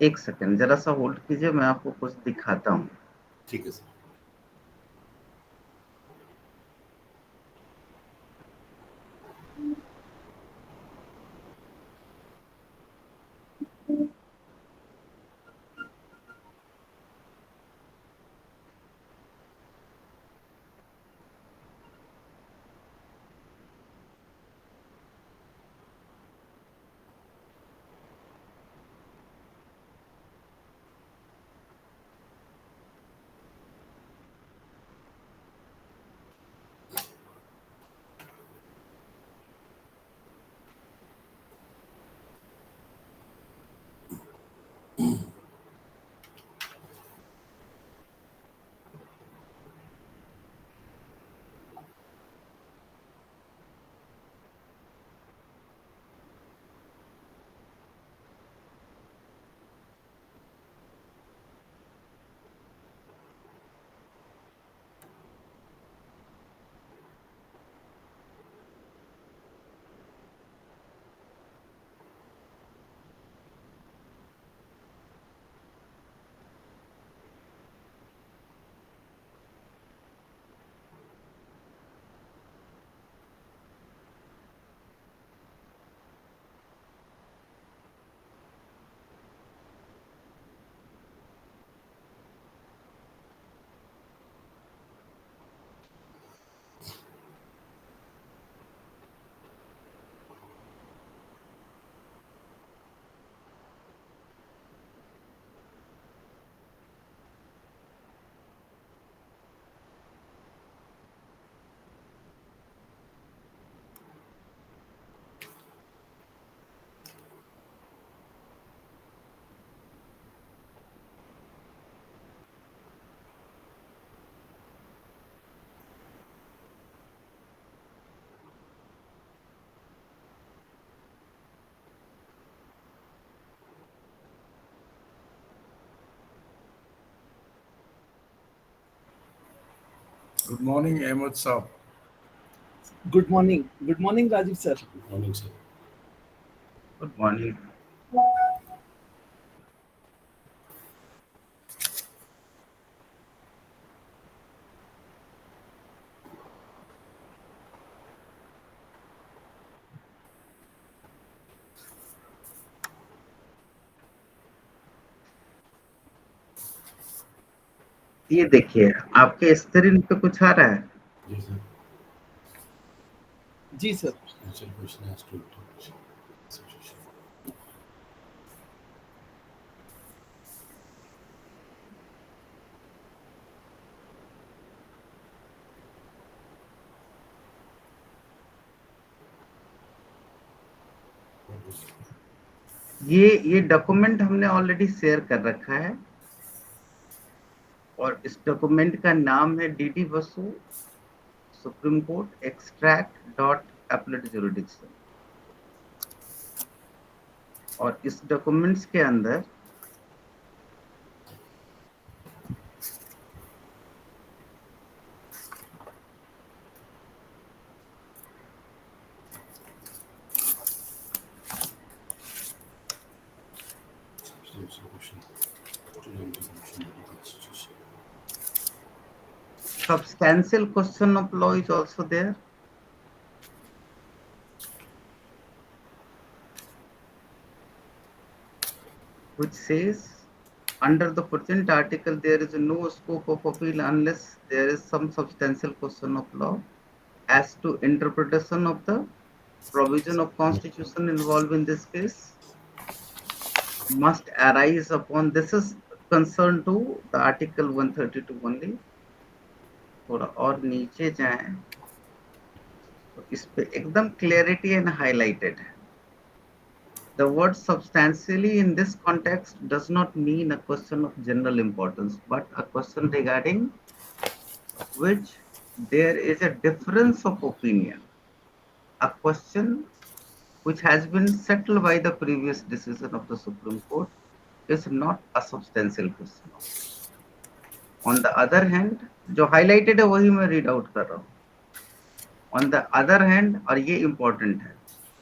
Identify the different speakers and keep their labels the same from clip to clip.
Speaker 1: एक सेकंड जरा सा होल्ड कीजिए, मैं आपको कुछ दिखाता हूँ।
Speaker 2: ठीक है sir.
Speaker 3: Good morning, Ahmed Saab.
Speaker 4: Good morning. Good morning, Rajiv sir.
Speaker 2: Good morning sir.
Speaker 1: Good morning. ये देखिए आपके स्क्रीन पे कुछ आ रहा है?
Speaker 2: जी सर।
Speaker 4: जी sir.
Speaker 2: Substantial question has to introduction.
Speaker 1: ये डॉक्यूमेंट हमने ऑलरेडी शेयर कर रखा है और इस डॉक्यूमेंट का नाम है DD Basu supreme court extract dot appellate jurisdiction. और इस डॉक्यूमेंट्स के अंदर
Speaker 2: Substantial question to the introduction of the Constitution.
Speaker 1: substantial question of law is also there. Which says under the present article there is no scope of appeal unless there is some substantial question of law as to interpretation of the provision of constitution involved in this case must arise upon. This is concerned to the article 132 only. थोड़ा और नीचे जाएं तो इस पे एकदम clarity and highlighted है. The word substantially in this context does not mean a question of general importance, but a question regarding which there is a difference of opinion. A question which has been settled by the previous decision of the Supreme Court is not a substantial question. On the other hand, जो highlighted है वही मैं read out कर रहा हूँ. On the other hand, और ये important है,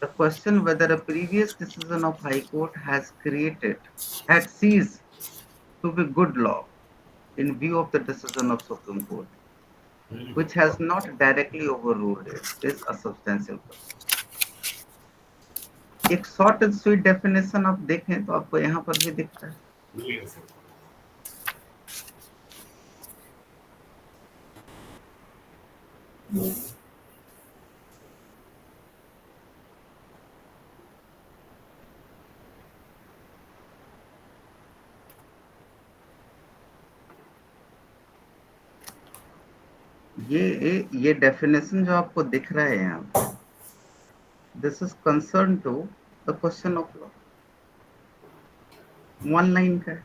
Speaker 1: The question whether a previous decision of High Court had ceased to be good law in view of the decision of Supreme Court,
Speaker 2: Very
Speaker 1: which
Speaker 2: good.
Speaker 1: has not directly overruled it, is a substantial question. एक short and sweet definition आप देखें तो आपको यहाँ पर भी दिखता है.
Speaker 2: मिल गया सर.
Speaker 1: ये डेफिनेशन जो आपको दिख रहा है यहाँ पे, this is concern to the question of law. 1 line का है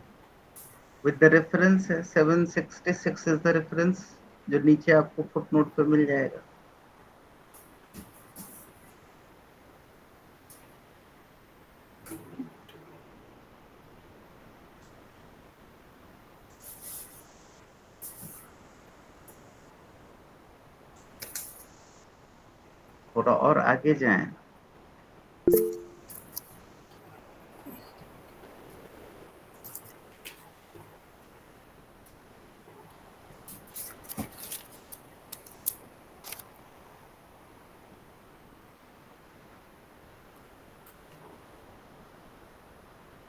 Speaker 1: विद द रेफरेंस है 766 इज द रेफरेंस जो नीचे आपको फुटनोट पे मिल जाएगा. थोड़ा और आगे जाएं.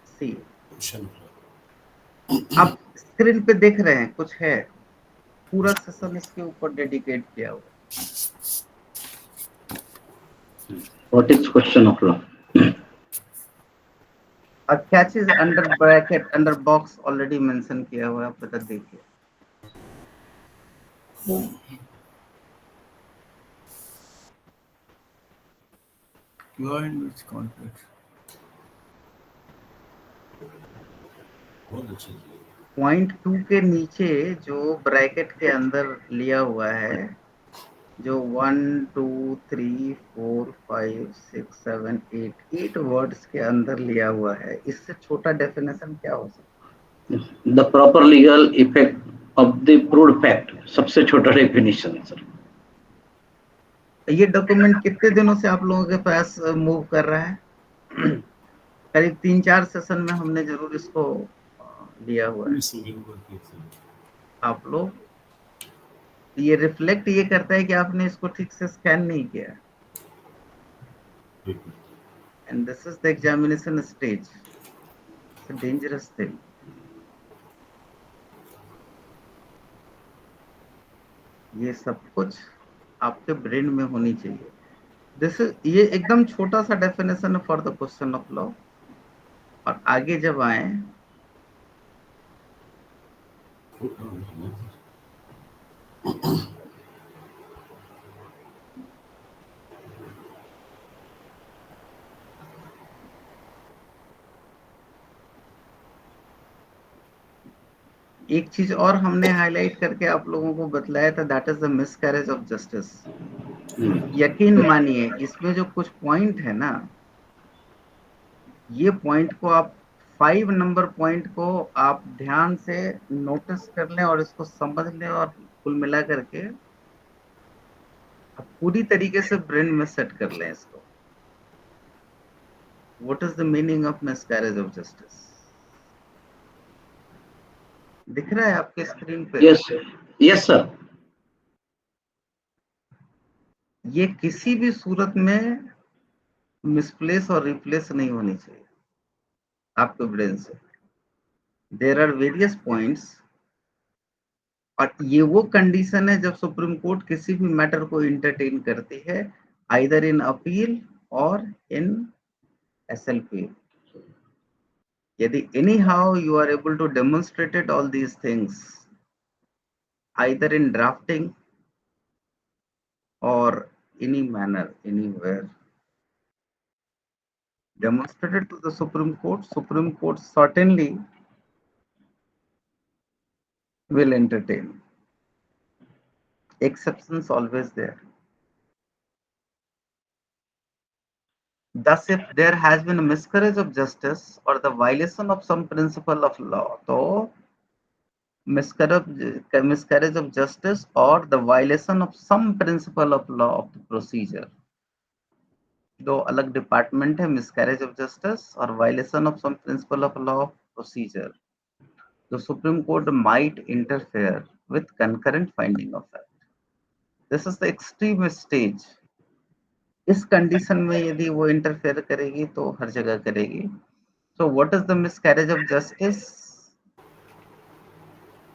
Speaker 1: सी
Speaker 2: क्वेश्चन.
Speaker 1: आप स्क्रीन पे देख रहे हैं कुछ है, पूरा सेशन इसके ऊपर डेडिकेट किया हुआ.
Speaker 5: What is question of law?
Speaker 1: और क्या चीज under bracket under box already mention किया हुआ है, आप पता देखिए.
Speaker 3: Law in which context?
Speaker 2: बहुत अच्छा किया.
Speaker 1: पॉइंट 2 के नीचे जो ब्रैकेट के अंदर लिया हुआ है, जो 1 2 3 4 5 6 7 8 वर्ड्स के अंदर लिया हुआ है, इससे छोटा डेफिनेशन क्या हो सकता है?
Speaker 5: The proper legal effect of the proved fact. सबसे छोटा डेफिनेशन है सर.
Speaker 1: ये डॉक्यूमेंट कितने दिनों से आप लोगों के पास मूव कर रहा है? करीब 3-4 सेशन में हमने जरूर इसको लिया हुआ है. आप लोग ये रिफ्लेक्ट ये करता है कि आपने इसको ठीक से स्कैन नहीं किया. And this is the examination stage. It's a dangerous thing. ये सब कुछ आपके ब्रेन में होनी चाहिए. दिस इज ये एकदम छोटा सा डेफिनेशन है for the question of law. और आगे जब आए एक चीज और हमने हाईलाइट करके आप लोगों को बतलाया था, that is the miscarriage of justice. यकीन मानिए इसमें जो कुछ पॉइंट है ना, ये पॉइंट को आप 5 नंबर पॉइंट को आप ध्यान से नोटिस कर लें और इसको समझ लें और कुल मिला करके आप पूरी तरीके से ब्रेन में सेट कर लें इसको. What is the meaning of miscarriage of justice? दिख रहा है आपके स्क्रीन पे?
Speaker 5: Yes, yes sir.
Speaker 1: ये किसी भी सूरत में मिसप्लेस और रिप्लेस नहीं होनी चाहिए आपके ब्रेन से. देयर आर वेरियस पॉइंट्स, और ये वो कंडीशन है जब सुप्रीम कोर्ट किसी भी मैटर को इंटरटेन करती है, either in appeal or in SLP. यदि anyhow you are able to demonstrated all these things either in drafting or any manner, anywhere, demonstrated to the Supreme Court certainly will entertain. Exceptions always there. Thus, if there has been a miscarriage of justice or the violation of some principle of law, so miscarriage of justice or the violation of some principle of law of the procedure, दो अलग department है, miscarriage of justice और violation of some principle of law of procedure. The Supreme Court might interfere with concurrent finding of fact. This is the extreme stage. इस condition में यदि वो interfere करेगी तो हर जगह करेगी. So what is the miscarriage of justice?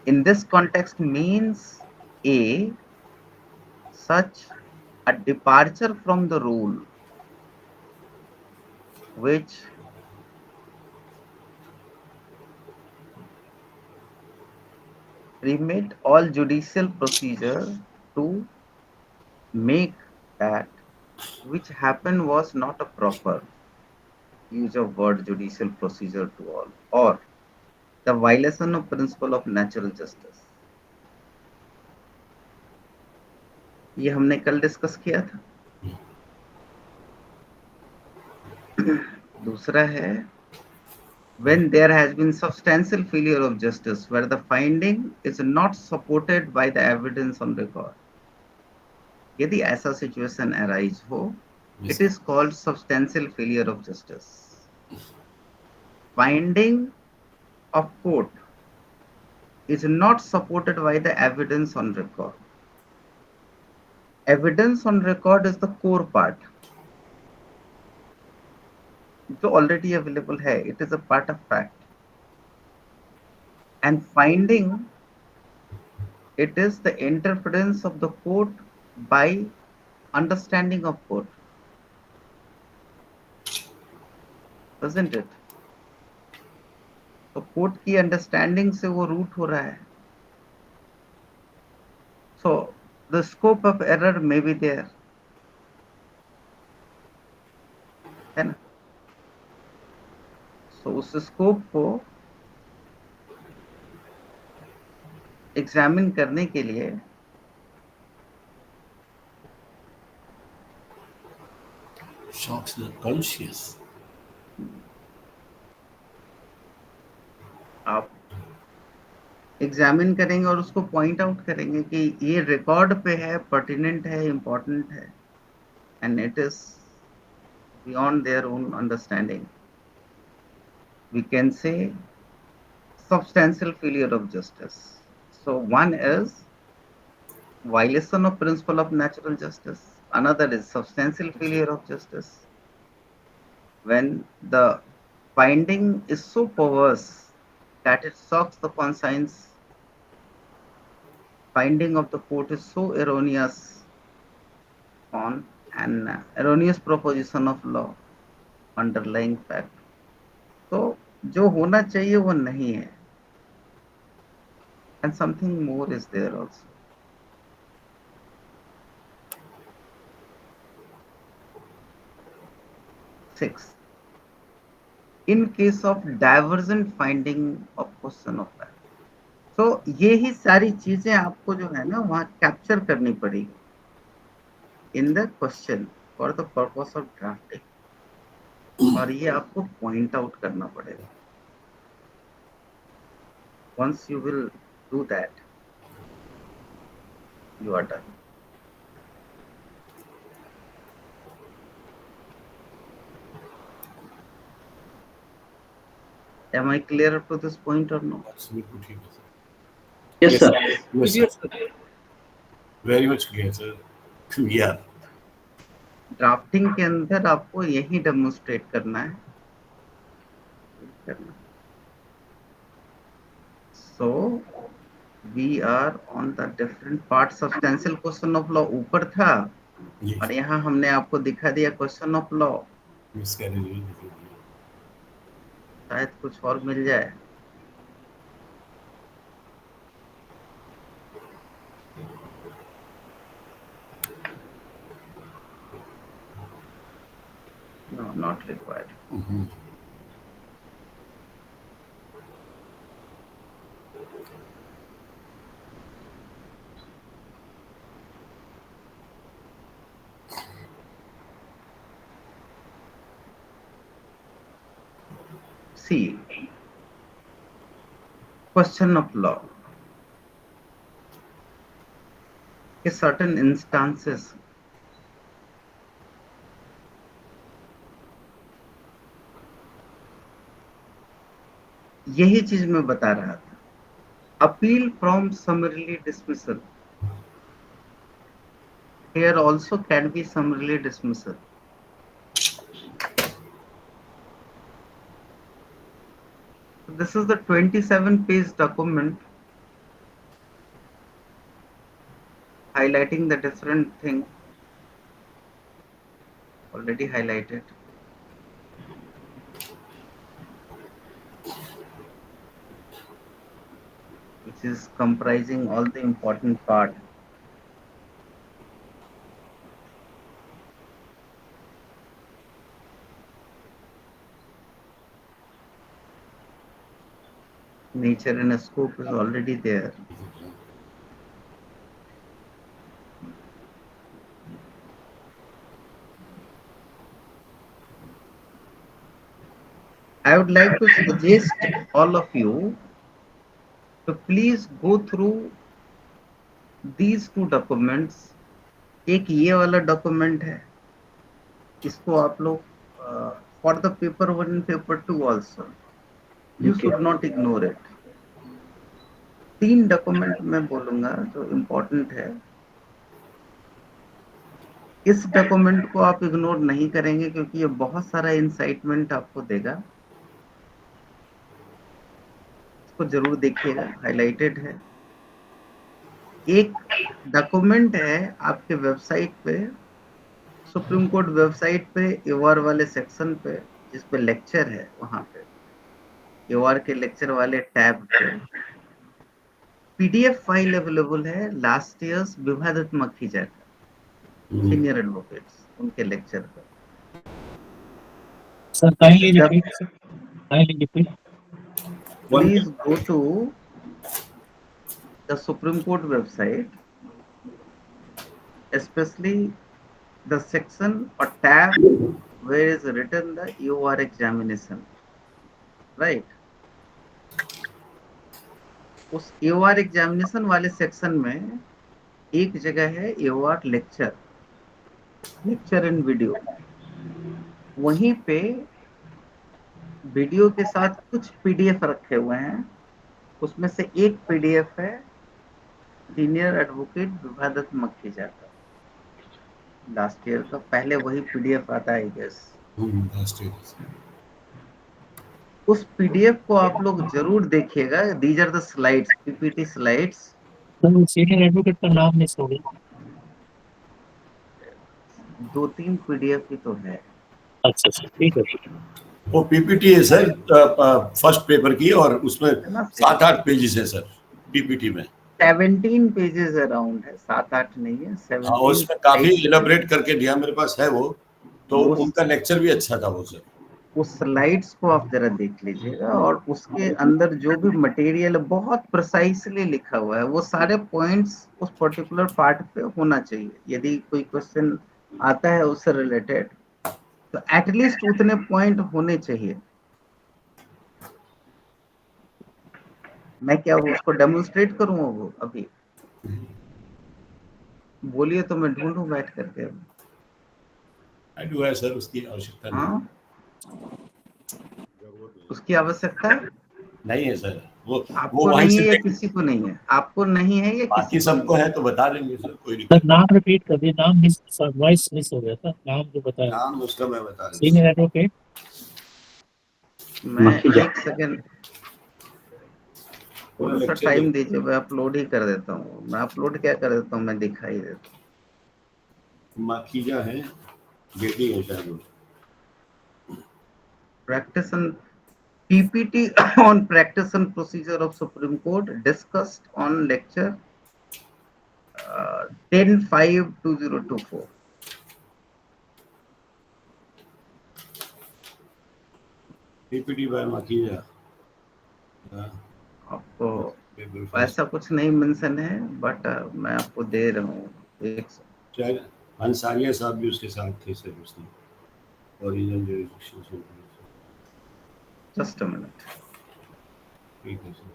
Speaker 1: In this context means A, such a departure from the rule which permit all judicial procedure to make that which happened was not a proper use of word judicial procedure to all, or the violation of principle of natural justice. ये हमने कल discuss किया था. दूसरा है when there has been substantial failure of justice where the finding is not supported by the evidence on record. यदि ऐसा situation arise हो, it is called substantial failure of justice. Finding of court is not supported by the evidence on record. Evidence on record is the core part, जो already available है. It is a part of fact. And finding, it is the interference of the court by understanding of court, isn't it? तो court की understanding से वो route हो रहा है. So the scope of error may be there, है ना. सो उस स्कोप को एग्जामिन करने के लिए
Speaker 2: Shocks the conscious.
Speaker 1: आप एग्जामिन करेंगे और उसको पॉइंट आउट करेंगे कि ये रिकॉर्ड पे है, पर्टिनेंट है, इंपॉर्टेंट है, and it is beyond their own understanding. We can say substantial failure of justice. So one is violation of principle of natural justice. Another is substantial failure of justice. When the finding is so perverse that it shocks the conscience, finding of the court is so erroneous on an erroneous proposition of law, underlying fact. तो जो होना चाहिए वो नहीं है. And something more is there also. Six, in case of divergent finding of question of fact. तो ये ही सारी चीजें आपको जो है ना वहाँ कैप्चर करनी पड़ेगी in the question for the purpose of drafting, और ये आपको पॉइंट आउट करना पड़ेगा. Once you will do that, you are done. Am I clear up to this point or no?
Speaker 2: Absolutely clear, sir.
Speaker 5: Yes, sir.
Speaker 2: Yes,
Speaker 4: Yes,
Speaker 2: sir.
Speaker 4: sir.
Speaker 2: Very much clear, sir. Yeah.
Speaker 1: Drafting के अंदर आपको यही demonstrate करना है. So we are on the different part. Substantial question of law ऊपर था
Speaker 2: Yes.
Speaker 1: और यहाँ हमने आपको दिखा दिया क्वेश्चन ऑफ लॉ.
Speaker 2: Miscarriage.
Speaker 1: शायद कुछ और मिल जाए. No, not required.
Speaker 2: Mm-hmm.
Speaker 1: See, question of law. In certain instances, यही चीज मैं बता रहा था. Appeal from समरली dismissal. Here also can be summarily dismissal. This is the 27-page document highlighting the different thing already highlighted. Which is comprising all the important part. Nature and scope is already there. I would like to suggest all of you to please go through these two documents. एक ये वाला document है, इसको आप लोग for the paper 1 and paper 2 also you should not ignore it. 3 document मैं बोलूंगा जो इम्पोर्टेंट है. इस डॉक्यूमेंट को आप इग्नोर नहीं करेंगे क्योंकि ये बहुत सारा इंसाइटमेंट आपको देगा. इसको जरूर देखिएगा, हाईलाइटेड है. एक डॉक्यूमेंट है आपके वेबसाइट पे, सुप्रीम कोर्ट वेबसाइट पे ईवार वाले सेक्शन पे, जिस पे लेक्चर है, वहां पे ईवार के लेक्चर वाले टैब पे पीडीएफ फाइल अवेलेबल है लास्ट ईयर्स विवादित मखीजा का, सीनियर एडवोकेट्स, उनके लेक्चर पे.
Speaker 6: Sir, kindly repeat, sir. Kindly repeat.
Speaker 1: Please go to the Supreme Court website, especially the section or tab where is written the EOR examination, right? उस EOR examination वाले section में एक जगह है EOR lecture in video. वहीं पे video के साथ कुछ पीडीएफ रखे हुए हैं. उसमें से एक पीडीएफ है सीनियर एडवोकेट विवादित मखीजा का, लास्ट ईयर का. पहले वही पीडीएफ आता है, आई गेस. उस पीडीएफ को आप लोग जरूर देखिएगा. These are the slides, PPT slides.
Speaker 6: Sir, senior advocate का नाम मिस हो गया.
Speaker 1: 2-3 पीडीएफ ही तो है.
Speaker 6: अच्छा सर, ठीक है.
Speaker 2: वो पीपीटी है सर, फर्स्ट पेपर की, और उसमें 7-8 पेजेस है सर पीपीटी में.
Speaker 1: 17 पेजेस अराउंड है, 7-8 नहीं है, 17.
Speaker 2: उसमें काफी इलेबोरेट करके दिया, मेरे पास है वो. तो उनका लेक्चर भी अच्छा था वो सर.
Speaker 1: उस स्लाइड्स को आप जरा देख लीजिएगा, और उसके अंदर जो भी मटेरियल बहुत प्रिसाइसली लिखा हुआ है, वो सारे पॉइंट्स उस पर्टिकुलर पार्ट पे होना चाहिए. यदि कोई क्वेश्चन आता है उससे रिलेटेड, तो एटलीस्ट उतने पॉइंट होने चाहिए. मैं क्या उसको डेमोन्स्ट्रेट करूँ वो अभी? बोलिए तो मैं ढूंढूं बैठ करके.
Speaker 2: है सर, उसकी आवश्यकता नहीं.
Speaker 1: हाँ, उसकी आवश्यकता
Speaker 2: नहीं है सर. वो
Speaker 1: आपको
Speaker 2: वहीं
Speaker 1: नहीं
Speaker 2: से
Speaker 1: है या किसी को नहीं है? आपको नहीं है या
Speaker 2: बाकी
Speaker 1: किसी
Speaker 2: सबको है तो बता देंगे सर, कोई
Speaker 6: सर
Speaker 2: दिक्कत
Speaker 6: नाम रिपीट कर दिए. नाम मिस, वॉइस मिस हो गया था. नाम जो बताया,
Speaker 2: नाम उसका मैं बता दूं.
Speaker 6: Senior advocate.
Speaker 1: मैं
Speaker 5: मखीजा.
Speaker 1: एक सेकंड, थोड़ा सा टाइम दीजिए. मैं अपलोड ही कर देता हूँ. मैं अपलोड क्या कर देता हूँ, मैं दिखाई देता हूँ.
Speaker 2: मखीजा है, बेटी है शायद.
Speaker 1: Practice and PPT on practice and procedure of Supreme Court discussed on lecture 10/5/2024.
Speaker 2: PPT by Makhija.
Speaker 1: आपको ऐसा कुछ नहीं मेंशन है, बट मैं आपको दे रहा हूँ. एक
Speaker 2: शायद अंसारिया साहब भी उसके साथ थे सर. उसने original jurisdiction.
Speaker 1: Just a minute.
Speaker 2: ठीक है सर.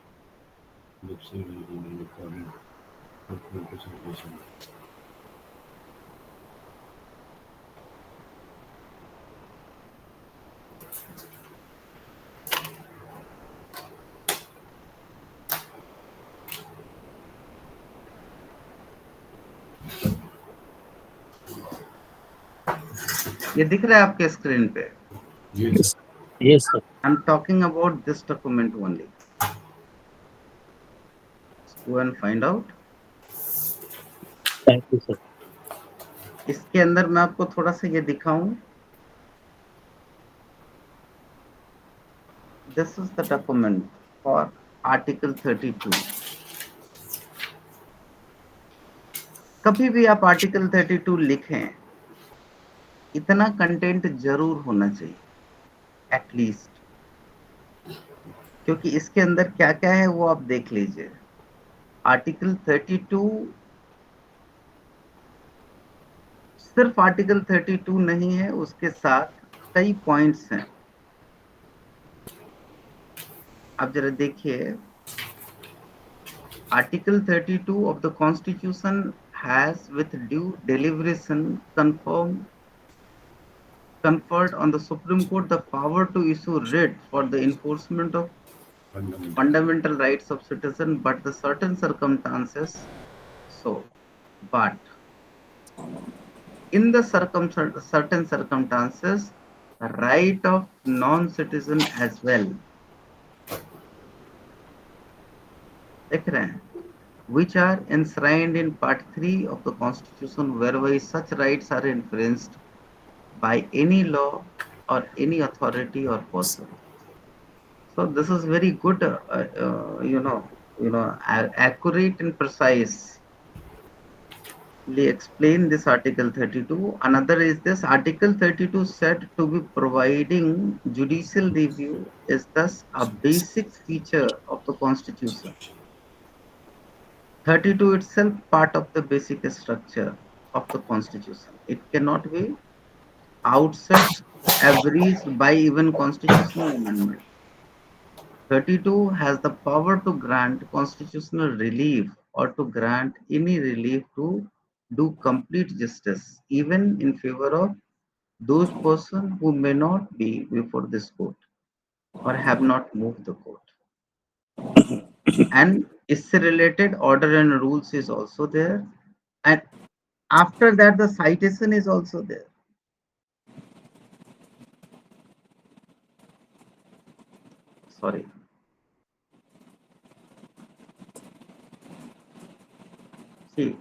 Speaker 1: ये दिख रहा है आपके स्क्रीन पे?
Speaker 2: Yes.
Speaker 6: Yes, sir.
Speaker 1: I'm talking about this document only. Go and find out.
Speaker 6: Thank you, sir.
Speaker 1: इसके अंदर मैं आपको थोड़ा सा ये दिखाऊं. This is the document for Article 32. कभी भी आप आर्टिकल 32 लिखें, इतना कंटेंट जरूर होना चाहिए एटलीस्ट, क्योंकि इसके अंदर क्या क्या है वो आप देख लीजिए. आर्टिकल 32 सिर्फ आर्टिकल 32 नहीं है, उसके साथ कई पॉइंट्स हैं. आप जरा देखिए. Article 32 of the Constitution has with due deliberation conferred on the Supreme Court the power to issue writ for the enforcement of fundamental rights of citizen, but the certain circumstances. But in the certain circumstances, the right of non-citizen as well. देख रहे हैं? Which are enshrined in Part 3 of the Constitution, whereby such rights are infringed by any law or any authority or person. So this is very good, accurate and precise. Explain this Article 32. Another is this Article 32 said to be providing judicial review is thus a basic feature of the Constitution. 32 itself part of the basic structure of the Constitution. It cannot be outset, abridged by even constitutional amendment. 32 has the power to grant constitutional relief or to grant any relief to do complete justice, even in favor of those persons who may not be before this court or have not moved the court. And its related order and rules is also there. And after that, the citation is also there. Sorry. See,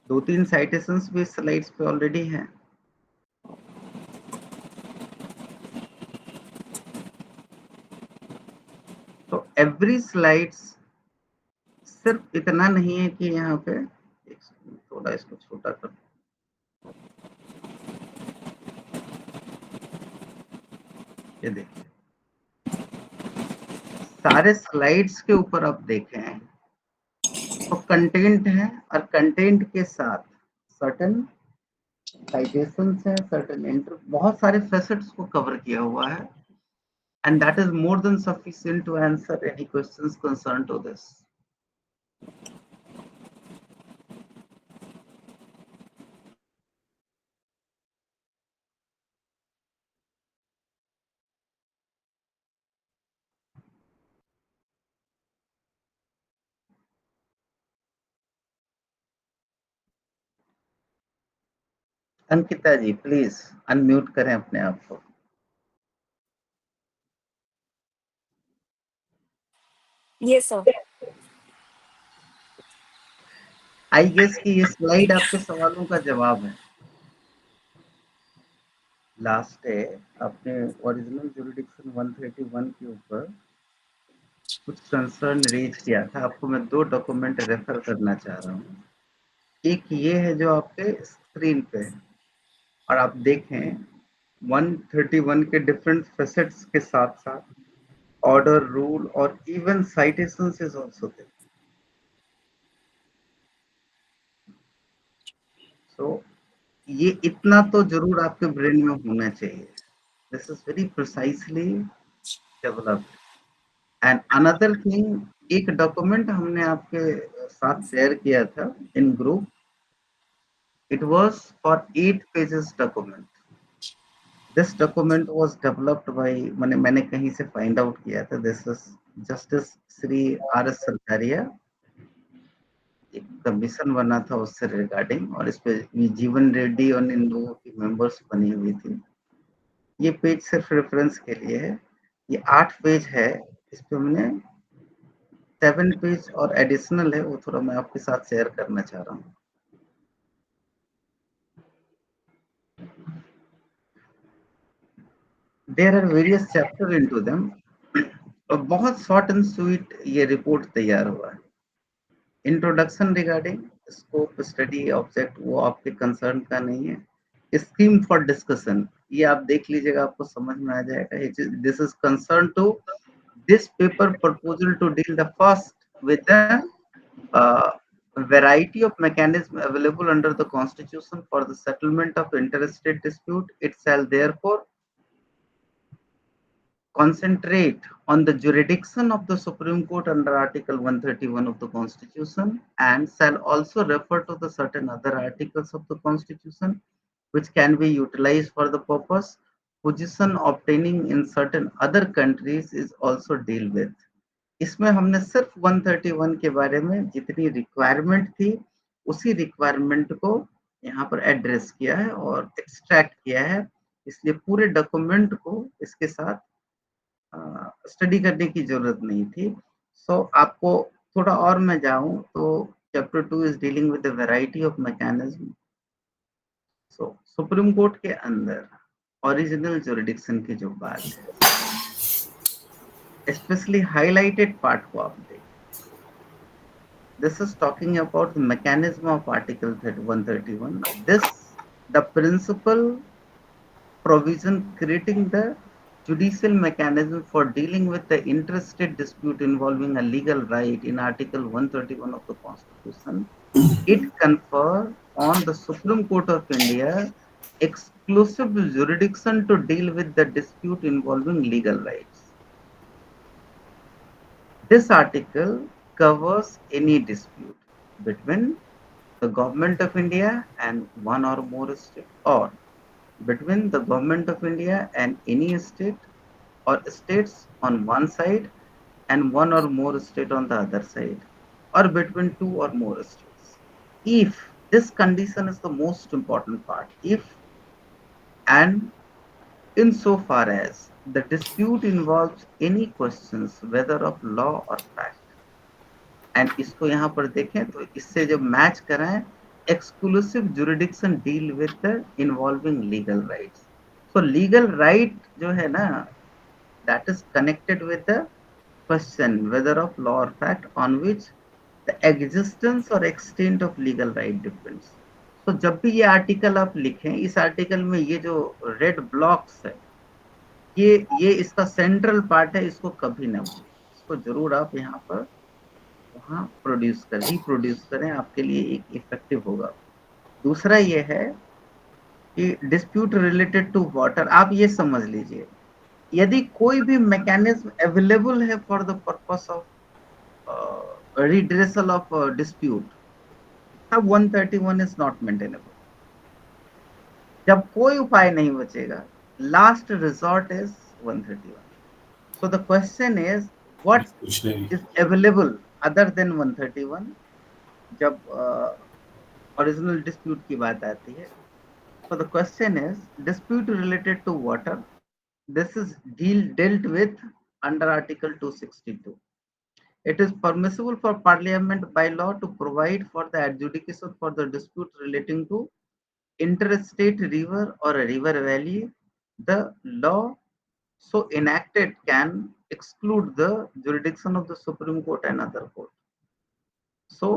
Speaker 1: 2-3 citations भी slides पे already हैं. तो every slides सिर्फ इतना नहीं है कि यहाँ पे थोड़ा इसको छोटा कर. ये देखिए, सारे स्लाइड्स के ऊपर आप देखें तो कंटेंट है, और कंटेंट के साथ सर्टेन साइटेशंस है, सर्टेन बहुत सारे फैसेट्स को कवर किया हुआ है. And that is more than sufficient to answer any questions concerned to this. Ankita ji please unmute करें अपने आप को.
Speaker 7: Yes, sir.
Speaker 1: आई गेस कि ये स्लाइड आपके सवालों का जवाब है. लास्ट डे आपने ओरिजिनल जुरिडिक्शन 131 के ऊपर कुछ कंसर्न रेज किया था. आपको मैं 2 डॉक्यूमेंट रेफर करना चाह रहा हूँ. एक ये है जो आपके स्क्रीन पे है, और आप देखें 131 के डिफरेंट फैसेट्स के साथ साथ ऑर्डर, रूल और even citations is also there. So ये इतना तो जरूर आपके ब्रेन में होना चाहिए. This is very precisely developed. And another thing, एक डॉक्यूमेंट हमने आपके साथ शेयर किया था in group. It was for 8 pages document. This document was developed by, मैंने कहीं से फाइंड आउट किया था. This is justice Shri R S Sarkaria. एक कमीशन बना था उससे रिगार्डिंग, और इस पे ये जीवन रेड्डी और इन लोगों की मेंबर्स बनी हुई थी। ये पेज सिर्फ रेफरेंस के लिए है। ये 8 पेज है, इस पे हमने 7 पेज और एडिशनल है, वो थोड़ा मैं आपके साथ शेयर करना चाह रहा हूँ। There are various chapter into them। और बहुत शॉर्ट एंड स्वीट ये रिपोर्ट तैयार हुआ है। Introduction regarding scope, study, object वो आपके कंसर्न का नहीं है। स्कीम फॉर डिस्कशन ये आप देख लीजिएगा, आपको समझ में आ जाएगा। This is concern to this paper proposal to deal the first with the variety of mechanism available under the constitution for the settlement of interstate dispute. It shall therefore concentrate on the jurisdiction of the Supreme Court under Article 131 of the Constitution, and shall also refer to the certain other articles of the Constitution which can be utilized for the purpose. Position obtaining in certain other countries is also deal with। इसमें हमने सिर्फ 131 के बारे में जितनी requirement थी उसी requirement को यहाँ पर एड्रेस किया है और एक्सट्रैक्ट किया है, इसलिए पूरे डॉक्यूमेंट को इसके साथ स्टडी करने की जरूरत नहीं थी। सो आपको थोड़ा और मैं जाऊं तो chapter 2 is dealing with the variety of mechanism. So supreme court के अंदर ओरिजिनल जुरिडिक्शन की जो बात है, स्पेशली हाईलाइटेड पार्ट को आप देखें। This is talking about the mechanism of Article 131. This, the principal provision creating the judicial mechanism for dealing with the interstate dispute involving a legal right in Article 131 of the Constitution. It confers on the Supreme Court of India exclusive jurisdiction to deal with the dispute involving legal rights. This article covers any dispute between the Government of India and one or more state, or between the Government of India and any state or states on one side and one or more state on the other side, or between two or more states. If this condition is the most important part, if and insofar as the dispute involves any questions whether of law or fact, and इसको यहाँ पर देखें तो इससे जब match कराएं, exclusive jurisdiction deal with involving legal rights. So legal right जो है ना, that is connected with the question whether of law और fact on which the existence और extent of legal right depends. तो जब भी ये आर्टिकल आप लिखें, इस आर्टिकल में ये जो रेड ब्लॉक्स है, ये इसका सेंट्रल पार्ट है, इसको कभी ना भूलें, इसको जरूर आप यहाँ पर वहाँ रिप्रोड्यूस करें, आपके लिए एक इफेक्टिव होगा। दूसरा ये है कि डिस्प्यूट रिलेटेड टू वाटर, आप ये समझ लीजिए, यदि कोई भी मैकेनिज्म अवेलेबल है for the purpose of redressal of dispute, तब 131 इज नॉट मेंटेनेबल। जब कोई उपाय नहीं बचेगा, last resort is 131। So the question is what is available other than 131 जब original dispute की बात आती है। So the question is dispute related to water. This is dealt with under Article 262. It is permissible for Parliament by law to provide for the adjudication for the dispute relating to interstate river or a river valley. The law so enacted can exclude the jurisdiction of the Supreme Court and other court. So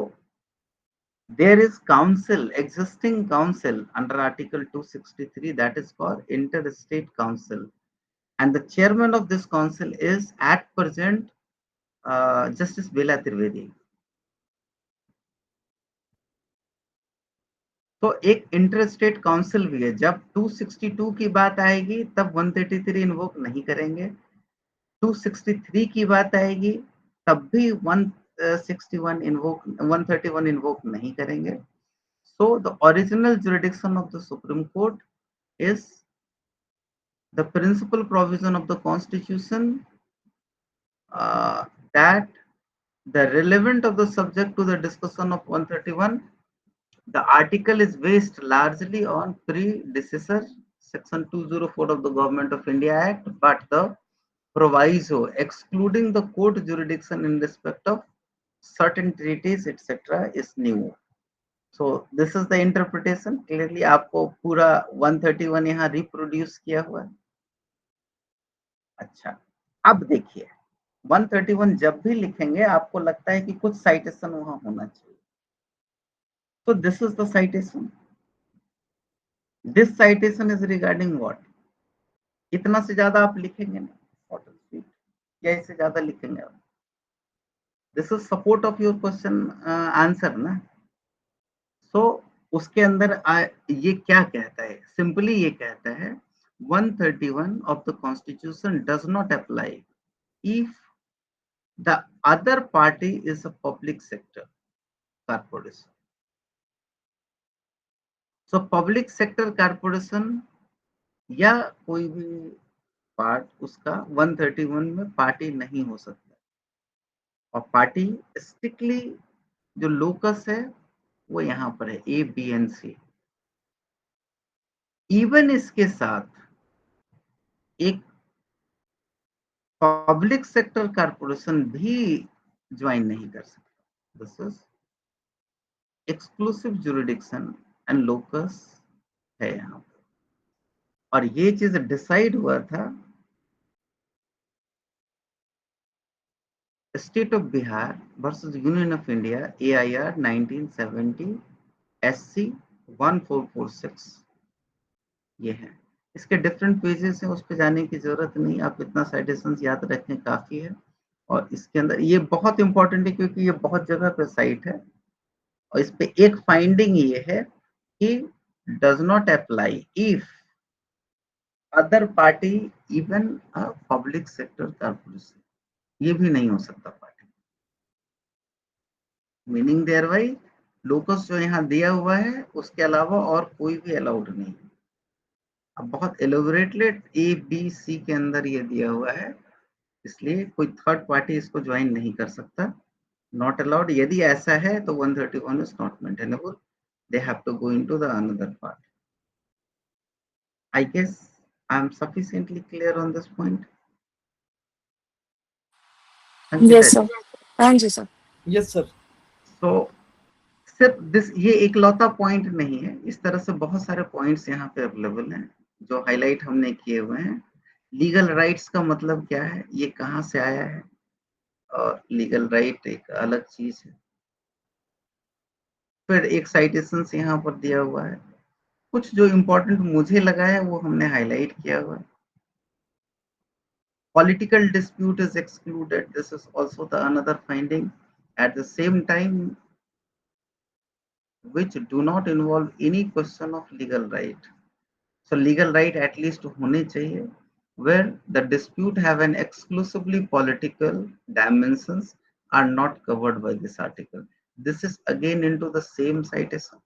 Speaker 1: there is council, existing council under Article 263, that is called Interstate Council, and the chairman of this council is at present Justice Bela Trivedi. तो एक interstate council भी है। जब 262 की बात आएगी तब 133 invoke नहीं करेंगे, 263 की बात आएगी तब भी 131 इन्वोक 131 इन्वोक नहीं करेंगे। So the original jurisdiction of the Supreme Court is the principal provision of the Constitution that The relevant of the subject to the discussion of 131. The article is based largely on predecessor Section 204 of the Government of India Act, but the proviso excluding the court jurisdiction in respect of certain treaties, etc., is new. So this is the interpretation. Clearly आपको पूरा 131 यहाँ reproduce किया हुआ है. अच्छा, अब देखिए 131 जब भी लिखेंगे आपको लगता है कि कुछ साइटेशन वहां होना चाहिए. So this is the citation. This citation is regarding what? इतना से ज्यादा आप लिखेंगे नहीं, 40 feet या इससे ज्यादा लिखेंगे आप. This is support of your question answer ना. So उसके अंदर ये क्या कहता है? Simply ये कहता है 131 of the Constitution does not apply if the other party is a public sector corporation. So public sector corporation या कोई भी पार्ट उसका 131 में पार्टी नहीं हो सकता. और पार्टी स्ट्रिक्टली जो लोकस है वो यहाँ पर है A B and C. Even इसके साथ एक पब्लिक सेक्टर कॉर्पोरेशन भी ज्वाइन नहीं कर सकता. This is exclusive jurisdiction and locus है यहाँ पर. और ये चीज डिसाइड हुआ था State of Bihar versus Union of India AIR 1970 SC 1446. ये है. इसके डिफरेंट पेजेस हैं, उस पे जाने की जरूरत नहीं. आप इतना साइटेशंस याद रखें काफी है. और इसके अंदर ये बहुत इंपॉर्टेंट है क्योंकि ये बहुत जगह पे साइट है. और इस पे एक फाइंडिंग ये है कि does not apply if other party even a public sector corporation. ये भी नहीं हो सकता party. Meaning thereby locus जो यहाँ दिया हुआ है उसके अलावा और कोई भी अलाउड नहीं. अब बहुत एलोबरेटेड ABC के अंदर ये दिया हुआ है, इसलिए कोई थर्ड पार्टी इसको ज्वाइन नहीं कर सकता. Not allowed. यदि ऐसा है तो 131 is not maintainable. They have to go into the another part. I guess I am sufficiently clear on this point.
Speaker 7: Yes, sir. हाँ जी सर.
Speaker 4: Yes, sir.
Speaker 1: तो सिर्फ दिस ये एकलौता पॉइंट नहीं है. इस तरह से बहुत सारे पॉइंट्स यहाँ पे अवेलेबल हैं जो हाईलाइट हमने किए हुए हैं. लीगल राइट्स का मतलब क्या है, ये कहाँ से आया है, और लीगल राइट एक अलग चीज है. फिर एक साइटेशन यहाँ पर दिया हुआ है. कुछ जो इम्पोर्टेंट मुझे लगा है वो हमने हाईलाइट किया हुआ है. Political dispute is excluded. This is also the another finding. At the same time, which do not involve any question of legal right. So legal right at least होने चाहिए where the dispute have an exclusively political dimensions are not covered by this article. This is again into the same citation.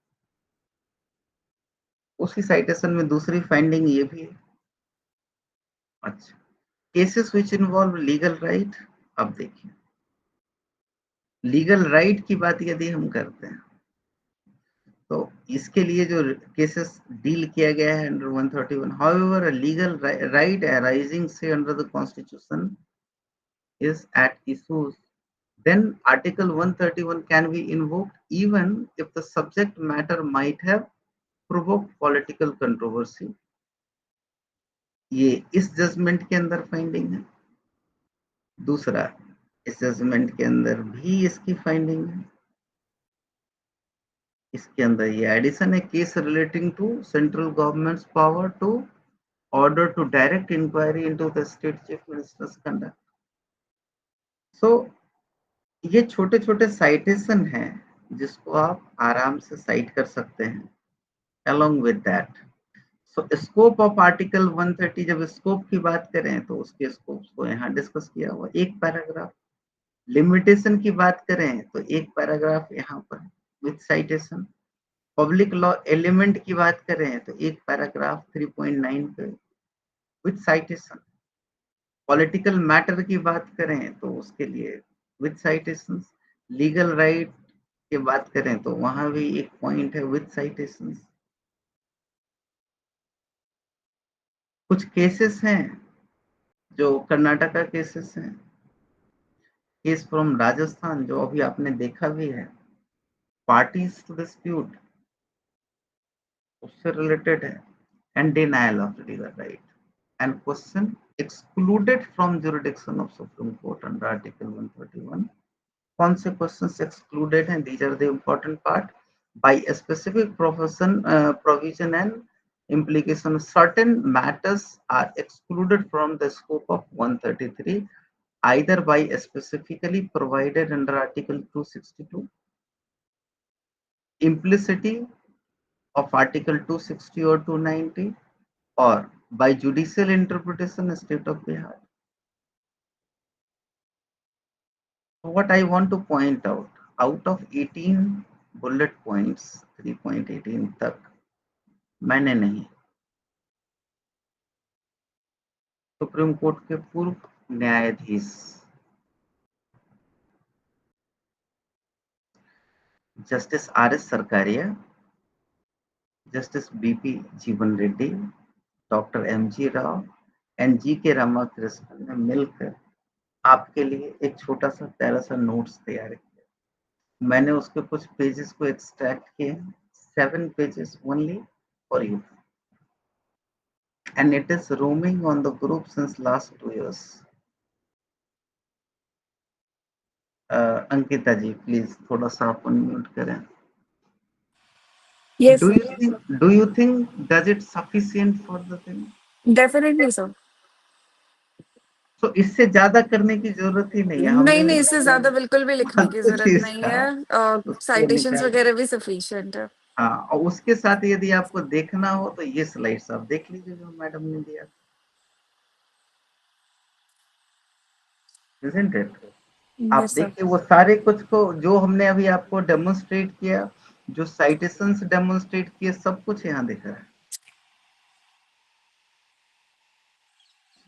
Speaker 1: उसी citation में दूसरी finding ये भी है. अच्छा, cases which involve legal right. अब देखिए लीगल राइट की बात यदि हम करते हैं तो इसके लिए जो केसेस डील किया गया है under 131. However a legal right arising से under the constitution is at issues, then Article 131 can be invoked even if the subject matter might have provoked political controversy. ये इस जजमेंट के अंदर फाइंडिंग है. दूसरा, इस जजमेंट के अंदर भी इसकी फाइंडिंग है. इसके अंदर ये एडिशन है, case relating to central government's power to order to direct inquiry into the state chief minister's conduct. So ये छोटे छोटे साइटेशन हैं जिसको आप आराम से साइट कर सकते हैं. along with that, so scope of article 130, जब स्कोप की बात करें तो उसके स्कोप्स को यहाँ डिस्कस किया हुआ एक पैराग्राफ. लिमिटेशन की बात करें तो एक पैराग्राफ यहाँ पर with citation. Public law element की बात करें तो एक पैराग्राफ 3.9 पे विद साइटेशन. पॉलिटिकल मैटर की बात करें तो उसके लिए विद साइटेशंस। लीगल राइट की बात करें तो वहां भी एक पॉइंट है विद साइटेशंस। कुछ केसेस हैं जो कर्नाटका केसेस हैं, केस फ्रॉम राजस्थान जो अभी आपने देखा भी है, पार्टीज टू डिस्प्यूट उससे रिलेटेड है, and denial of legal right and question excluded from jurisdiction of Supreme Court under Article 131. कौन से questions excluded हैं? These are the important part. By a specific provision and implication, certain matters are excluded from the scope of 133, either by specifically provided under Article 262, implicity of Article 260 or 290, or by judicial interpretation, State of Bihar. What I want to point out of 18 bullet points, 3.18 तक मैंने नहीं, supreme court के पूर्व न्यायाधीश justice R S. Sarkaria, justice B P. Jeevan Reddy, doctor M G. Rao and G K. Ramakrishnan ने मिलकर आपके लिए एक छोटा सा प्यारा सा नोट्स तैयार किया। मैंने उसके कुछ पेजेस को एक्सट्रैक्ट किए, 7 pages only for you, and it is roaming on the group since last 2 years. अंकिता जी प्लीज थोड़ा सा आप अनम्यूट करें।
Speaker 7: Yes,
Speaker 1: Do
Speaker 7: sir.
Speaker 1: you think does it sufficient for the thing?
Speaker 7: Definitely, sir.
Speaker 1: So इससे ज्यादा करने की जरूरत ही नहीं है, हमने
Speaker 7: नहीं
Speaker 1: भी
Speaker 7: इससे ज्यादा बिल्कुल भी लिखने की
Speaker 1: फालतू
Speaker 7: जरूरत
Speaker 1: चीज
Speaker 7: नहीं
Speaker 1: था
Speaker 7: है,
Speaker 1: उसको
Speaker 7: साइटेशंस
Speaker 1: निकाल।
Speaker 7: वगैरह भी सफिशिएंट है।
Speaker 1: हाँ, और उसके साथ यदि आपको देखना हो तो ये स्लाइड्स आप देख लीजिए जो मैडम ने दिया, isn't it? आप
Speaker 7: यस सर।
Speaker 1: देखिए वो सारे कुछ को जो हमने अभी आपको डेमोन्स्ट्रेट किया, जो साइटेशंस डेमोन्स्ट्रेट किए, सब कुछ यहाँ दिख रहा है।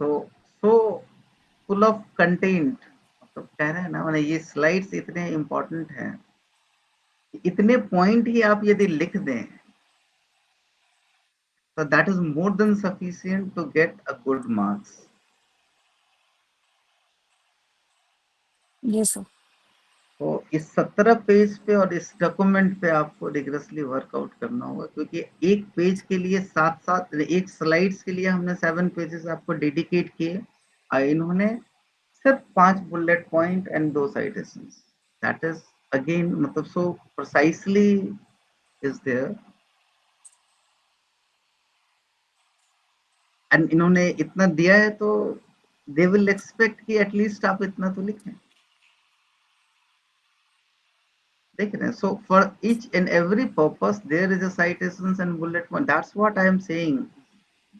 Speaker 1: सो फुल ऑफ कंटेंट, मतलब कह रहे हैं ना, मैंने ये स्लाइड्स इतने इंपॉर्टेंट हैं, इतने पॉइंट ही आप यदि लिख दें तो that is more than sufficient to get a good marks.
Speaker 7: Yes sir.
Speaker 1: तो इस 17 पेज पे और इस डॉक्यूमेंट पे आपको रिगरसली वर्कआउट करना होगा, क्योंकि एक पेज के लिए साथ एक स्लाइड्स के लिए हमने 7 पेजेस आपको डेडिकेट किए, और इन्होंने सिर्फ 5 bullet point and 2 citations, that is again मतलब so precisely is there, and इन्होंने इतना दिया है तो दे विल एक्सपेक्ट कि एटलीस्ट आप इतना तो लिखें। देख रहे हैं, so for each and every purpose there is a citations and bullet point, that's what I am saying,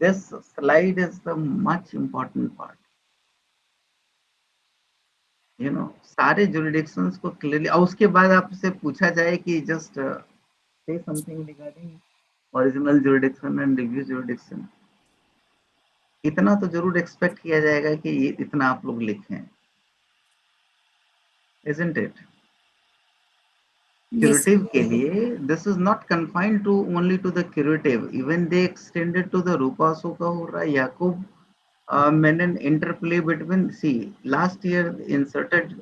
Speaker 1: this slide is the much important part, you know, सारे jurisdictions को क्लियरली, और उसके बाद आपसे पूछा जाए कि just say something regarding original jurisdiction and review jurisdiction, इतना तो जरूर एक्सपेक्ट किया जाएगा कि ये इतना आप लोग लिखें, isn't it?
Speaker 7: यस
Speaker 1: Curative के लिए this is not confined to only to the curative, even they extended to the Rupa Soka हो रहा है, Yakub Menon interplay between, see last year inserted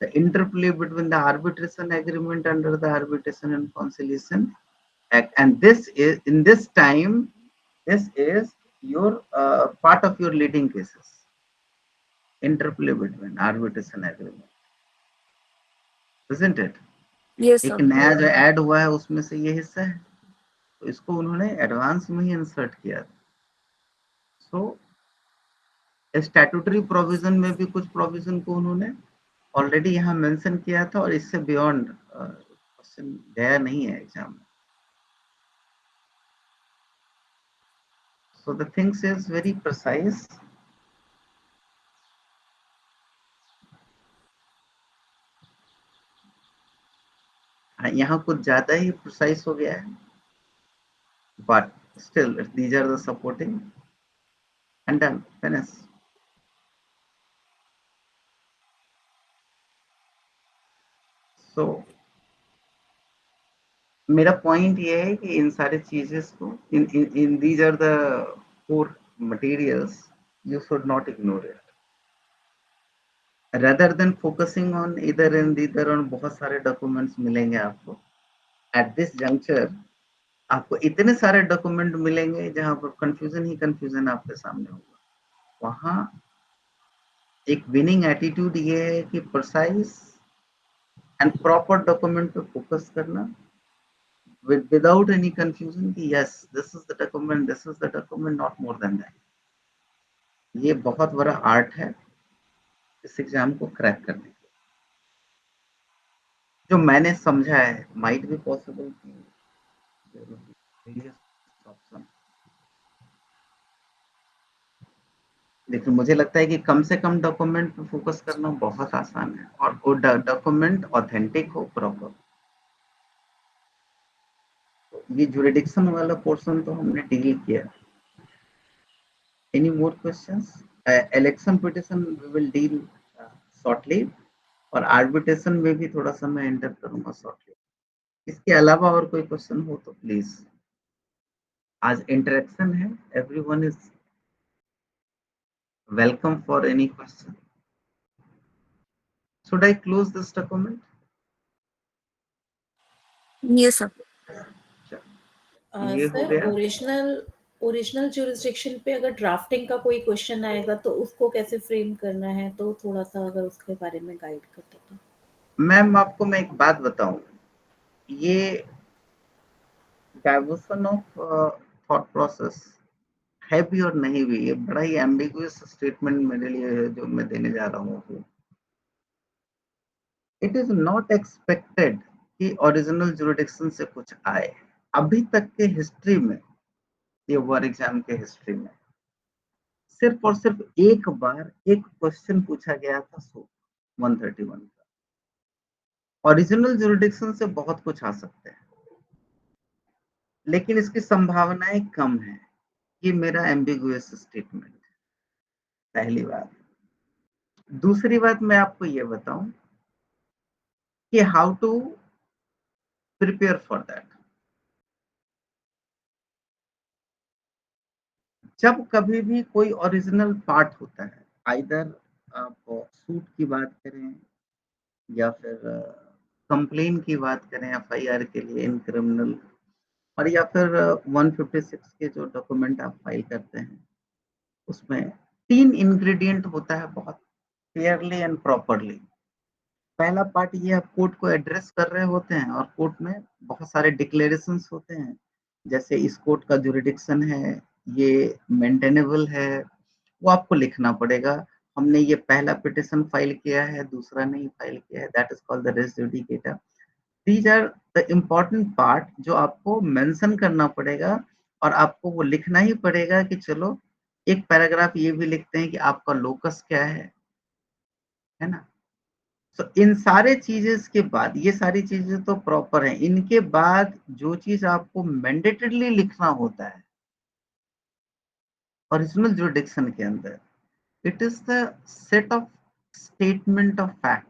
Speaker 1: the interplay between the arbitration agreement under the Arbitration and Conciliation Act, and this is in this time this is your part of your leading cases, interplay between arbitration agreement, isn't it?
Speaker 7: Yes
Speaker 1: एक
Speaker 7: sir.
Speaker 1: नया जो add हुआ है उसमें से ये हिस्सा है, तो इसको उन्होंने एडवांस में ही इंसर्ट किया था। सो स्टैट्यूटरी प्रोविजन में भी कुछ प्रोविजन को उन्होंने ऑलरेडी यहाँ मेंशन किया था, और इससे बियॉन्ड क्वेश्चन गया नहीं है एग्जाम में। So the things is very precise, यहाँ कुछ ज्यादा ही प्रिसाइज हो गया है, but still these are the supporting and done finish. So मेरा पॉइंट ये है कि इन सारे चीजेस को in these are the 4 materials you should not ignore it rather than focusing on either and either on बहुत सारे डॉक्यूमेंट्स मिलेंगे आपको at this juncture आपको इतने सारे डॉक्यूमेंट मिलेंगे जहां पर कंफ्यूजन ही कंफ्यूजन आपके सामने होगा वहां एक विनिंग एटीट्यूड ये है कि प्रिसाइज एंड प्रॉपर डॉक्यूमेंट पे फोकस करना without any confusion कि yes this is the document not more than that ये बहुत बड़ा आर्ट है इस एग्जाम को क्रैक करने के जो मैंने समझा है माइट बी पॉसिबल कि ऑप्शन लेकिन मुझे लगता है कि कम से कम डॉक्यूमेंट पे फोकस करना बहुत आसान है और वो डॉक्यूमेंट ऑथेंटिक हो प्रॉपर ये जुरिडिक्शन वाला पोर्शन तो हमने डील किया any more questions election petition we will deal shortly और आर्बिट्रेशन में भी थोड़ा सा मैं एंटर करूंगा शॉर्टली इसके अलावा और कोई क्वेश्चन हो तो प्लीज आज इंटरेक्शन है everyone is welcome for any question should I close this document
Speaker 7: Yes, sir.
Speaker 1: ये हो
Speaker 8: सर
Speaker 1: गया
Speaker 8: ओरिजिनल ज्यूरिसडिक्शन पे अगर ड्राफ्टिंग का कोई क्वेश्चन आएगा तो उसको कैसे फ्रेम करना है तो थोड़ा सा अगर उसके बारे में गाइड करते तो
Speaker 1: मैम आपको मैं एक बात बताऊं ये डाइवर्सन ऑफ थॉट प्रोसेस है भी और नहीं भी ये बड़ा ही एम्बिगुअस स्टेटमेंट मेरे लिए है जो मैं देने जा रहा हूँ इट इज नॉट एक्सपेक्टेड कि ओरिजिनल जुरिडिक्शन से कुछ आए अभी तक के हिस्ट्री में ये वार एग्जाम के हिस्ट्री में सिर्फ और सिर्फ एक बार एक क्वेश्चन पूछा गया था 131 का ओरिजिनल जुरिडिक्शन से बहुत कुछ आ सकते हैं लेकिन इसकी संभावनाएं कम है ये मेरा एम्बिगुअस स्टेटमेंट पहली बात दूसरी बात मैं आपको ये बताऊं कि how to prepare for that जब कभी भी कोई ओरिजिनल पार्ट होता है आइदर आप सूट की बात करें या फिर कंप्लेन की बात करें एफआईआर के लिए इन क्रिमिनल और या फिर 156 के जो डॉक्यूमेंट आप फाइल करते हैं उसमें 3 इंग्रेडिएंट होता है बहुत क्लियरली एंड प्रॉपरली पहला पार्ट ये आप कोर्ट को एड्रेस कर रहे होते हैं और कोर्ट में बहुत सारे डिक्लेरेशंस होते हैं जैसे इस कोर्ट का जुरिडिक्शन है ये मेंटेनेबल है वो आपको लिखना पड़ेगा हमने ये पहला पिटिशन फाइल किया है दूसरा नहीं फाइल किया है that is called the res judicata these are the important part जो आपको मेंशन करना पड़ेगा और आपको वो लिखना ही पड़ेगा कि चलो एक पैराग्राफ ये भी लिखते हैं कि आपका लोकस क्या है ना तो इन सारे चीजेस के बाद ये सारी चीजें तो प्रॉपर हैं इनके बाद जो चीज आपको मैंडेटरीली लिखना होता है ओरिजिनल जुरिडिक्शन के अंदर it is the set of statement of fact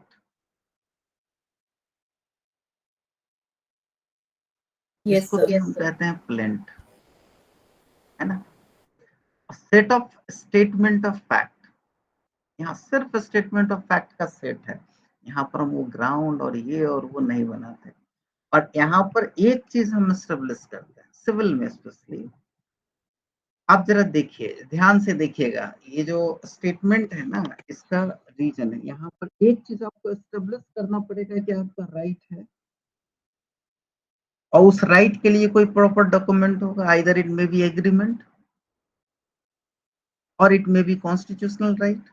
Speaker 8: yes
Speaker 1: इसको
Speaker 8: सर
Speaker 1: भी हम कहते हैं प्लेंट है ना set of statement of fact यहाँ सिर्फ स्टेटमेंट ऑफ फैक्ट का सेट है यहाँ पर हम वो ग्राउंड और ये और वो नहीं बनाते और यहाँ पर एक चीज हम एस्टेब्लिश करते हैं सिविल में स्पेशली आप जरा देखिए ध्यान से देखिएगा ये जो स्टेटमेंट है ना इसका रीजन है यहाँ पर एक चीज आपको एस्टेब्लिश करना पड़ेगा कि आपका राइट है और उस राइट के लिए कोई प्रॉपर डॉक्यूमेंट होगा either it may be agreement और it may be constitutional right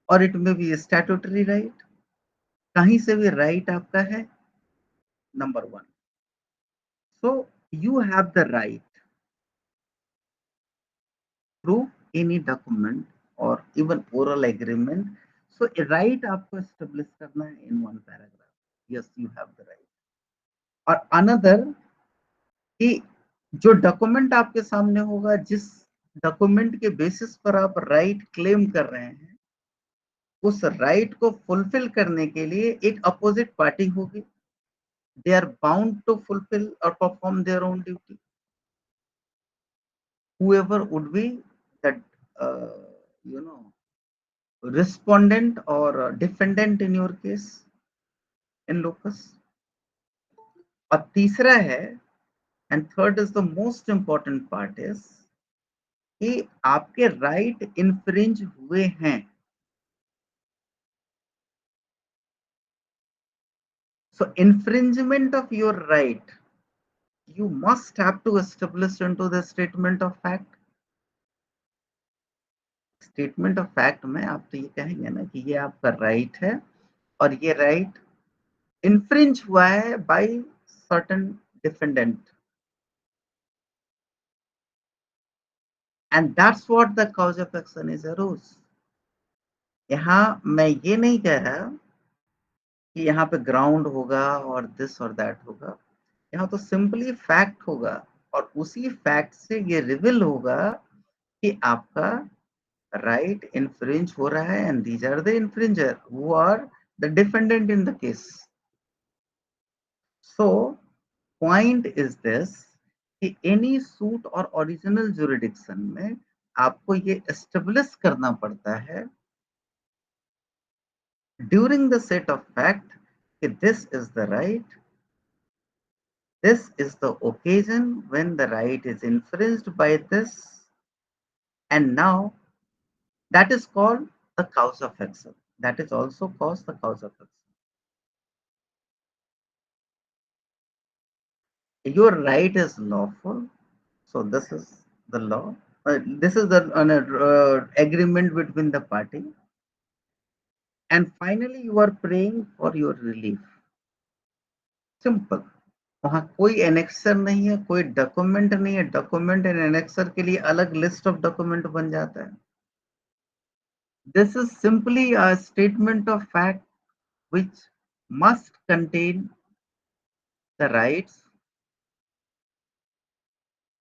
Speaker 1: और it may be statutory right कहीं से भी राइट आपका है number 1 so you have the right through any document और even oral agreement so right आपको एस्टेब्लिश करना है in 1 paragraph yes you have the right और अनदर कि जो डॉक्यूमेंट आपके सामने होगा जिस डॉक्यूमेंट के बेसिस पर आप राइट क्लेम कर रहे हैं उस राइट को फुलफिल करने के लिए एक अपोजिट पार्टी होगी they are bound to fulfill or perform their own duty. Whoever would be that, you know, respondent or defendant in your case in locus. और तीसरा है, and third is the most important part is कि आपके right infringe हुए हैं. So infringement of your right, you must have to establish into the statement of fact. Statement of fact में आप तो ये कहेंगे ना कि ये आपका राइट है और ये राइट इन्फ्रिंज हुआ है by certain defendant, and that's what the cause of action is arose. यहां मैं ये नहीं कह रहा कि यहाँ पे ग्राउंड होगा और दिस और दैट होगा. यहाँ तो सिंपली फैक्ट होगा और उसी फैक्ट से ये रिवील होगा कि आपका right infringe हो रहा है, and these are the infringer who are the defendant in the case. So point is this कि any suit or original jurisdiction में आपको ये establish करना पड़ता है during the set of fact कि this is the right, this is the occasion when the right is infringed by this, and now that is called the cause of action. That is also called the cause of action. Your right is lawful, so this is the law. This is the agreement between the party, and finally you are praying for your relief. Simple. वहां कोई annexure नहीं है, कोई document नहीं है. Document and annexure के लिए अलग लिस्ट ऑफ डॉक्यूमेंट बन जाता है. This is simply a statement of fact which must contain the rights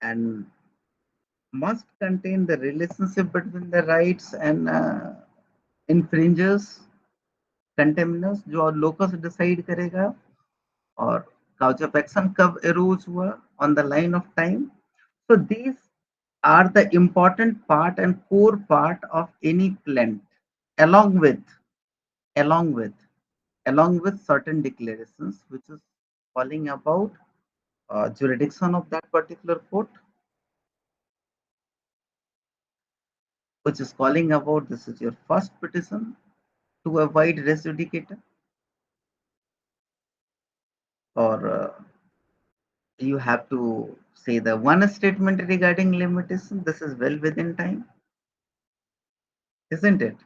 Speaker 1: and must contain the relationship between the rights and infringers, contaminants, जो locus decide करेगा, और cause of action कब arose हुआ on the line of time. So these are the important part and core part of any plaint, along with certain declarations which is calling about jurisdiction of that particular court, which is calling about this is your first petition to avoid res judicata, or you have to say the one statement regarding limitation. This is well within time, isn't it,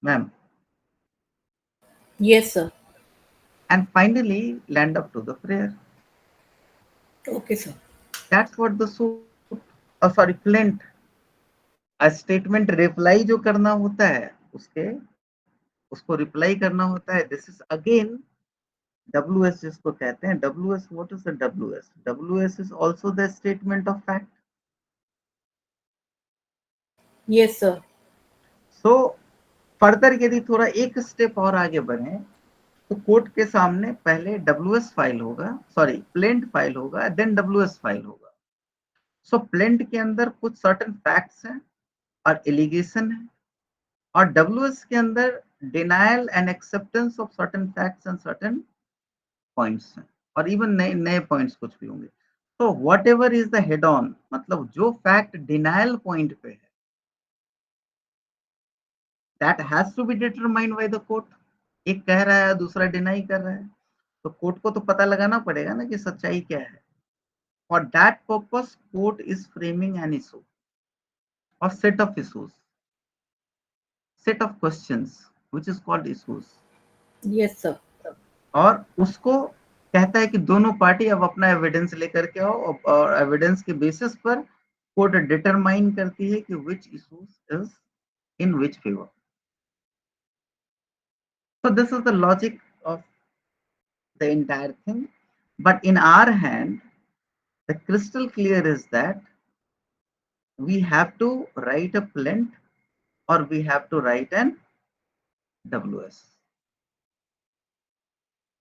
Speaker 1: ma'am?
Speaker 8: Yes, sir.
Speaker 1: And finally, land up to the prayer.
Speaker 8: Okay, sir.
Speaker 1: That's what the suit, plaint, a statement reply जो करना होता है उसको reply करना होता है. This is again WS जिसको कहते हैं. WS, what is the WS? WS is also the statement of fact.
Speaker 8: Yes, sir.
Speaker 1: So further यदि थोड़ा एक स्टेप और आगे बढ़े तो कोर्ट के सामने पहले WS फाइल होगा, सॉरी प्लेंट फाइल होगा, देन WS फाइल होगा. सो प्लेंट के अंदर कुछ सर्टेन फैक्ट्स हैं और एलिगेशन है, और WS के अंदर denial and acceptance of certain facts and certain points हैं, और इवन नए नए पॉइंट्स कुछ भी होंगे. तो what ever is the head on, मतलब जो फैक्ट डिनायल पॉइंट पे है, that has to be determined by the court. एक कह रहा है दूसरा डिनाई कर रहा है, तो कोर्ट को तो पता लगाना पड़ेगा ना कि सच्चाई क्या है. For that purpose, court is framing an issue or set of issues, set of questions, which is called issues.
Speaker 8: Yes, sir.
Speaker 1: और उसको कहता है कि दोनों पार्टी अब अपना एविडेंस लेकर के आओ, और एविडेंस के बेसिस पर कोर्ट डिटरमाइन करती है कि which issues is in which favor. So this is the logic of the entire thing. But in our hand, the crystal clear is that we have to write a plaint or we have to write an WS.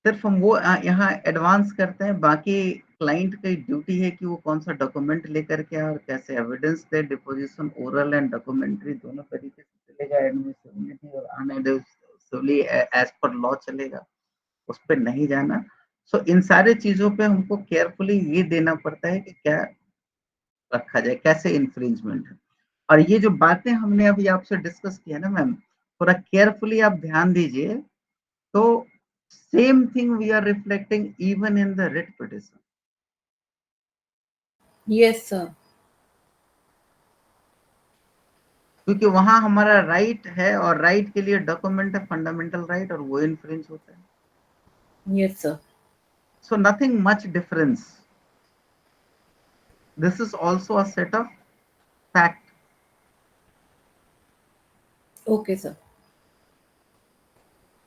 Speaker 1: सिर्फ हम वो यहाँ advance करते हैं, बाकी client की duty है कि वो कौन सा डॉक्यूमेंट लेकर के और कैसे evidence they, deposition oral and documentary दोनों तरीके से चलेगा, एडमिसिबिलिटी और अनएडमिसिबिलिटी एज पर लॉ चलेगा, उस पर नहीं जाना। सो इन सारे चीजों पे हमको केयरफुली ये देना पड़ता है कि क्या रखा जाए, कैसे इन्फ्रिंजमेंट है। और ये जो बातें हमने अभी आपसे डिस्कस किया ना मैम, थोड़ा केयरफुली आप ध्यान दीजिए, तो same thing we are reflecting even in the writ petition.
Speaker 8: Yes sir.
Speaker 1: क्योंकि वहां हमारा राइट है और राइट के लिए डॉक्यूमेंट है, फंडामेंटल राइट, और वो इन्फ्रिंज होता है।
Speaker 8: Yes sir.
Speaker 1: So nothing much difference, this is also a set of fact.
Speaker 8: Okay sir.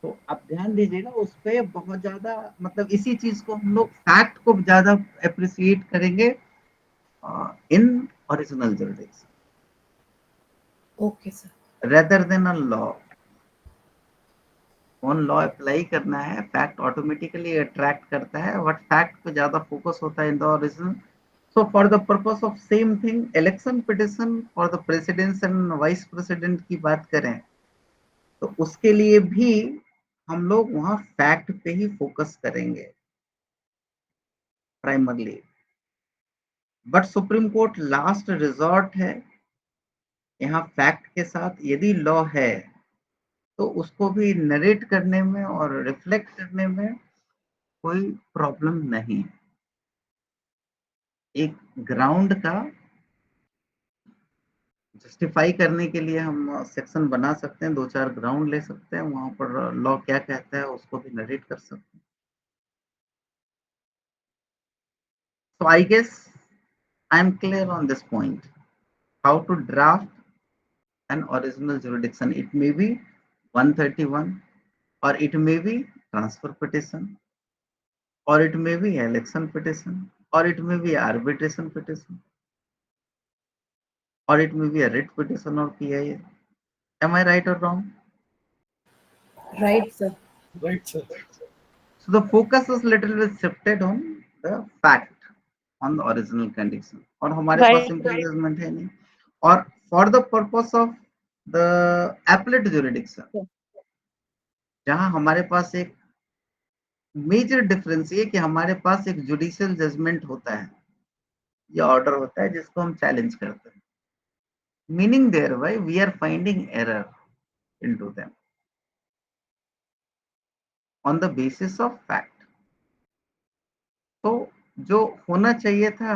Speaker 1: तो आप ध्यान दीजिएगा उस पे, बहुत ज्यादा मतलब इसी चीज को हम लोग फैक्ट को ज्यादा अप्रिशिएट करेंगे in original jurisdiction
Speaker 8: okay sir.
Speaker 1: Rather than a law. कौन लॉ अप्लाई करना है, फैक्ट ऑटोमेटिकली अट्रैक्ट करता है, बट फैक्ट पे ज्यादा फोकस होता है in the original. So for the purpose of same thing election petition for the president and vice president की बात करें, तो उसके लिए भी हम लोग वहां फैक्ट पे ही फोकस करेंगे primarily. But supreme court last resort है यहाँ फैक्ट के साथ, यदि लॉ है तो उसको भी नरेट करने में और रिफ्लेक्ट करने में कोई प्रॉब्लम नहीं। एक ग्राउंड का जस्टिफाई करने के लिए हम सेक्शन बना सकते हैं, 2-4 ग्राउंड ले सकते हैं, वहां पर लॉ क्या कहता है उसको भी नरेट कर सकते हैं। So I guess I'm clear on this point, how to draft an original jurisdiction. It may be 131, or it may be transfer petition, or it may be election petition, or it may be arbitration petition, or it may be a writ petition or PIA. Am I right or wrong?
Speaker 8: Right sir.
Speaker 4: Right, sir.
Speaker 1: So the focus is little bit shifted on the fact, on the original condition. और हमारे पास simple judgment है नहीं। और for the purpose of the appellate jurisdiction, जहां हमारे पास एक major difference ये कि हमारे पास एक जुडिशियल जजमेंट होता है या ऑर्डर होता है जिसको हम चैलेंज करते हैं, meaning thereby we are finding error into them on the basis of fact. तो जो होना चाहिए था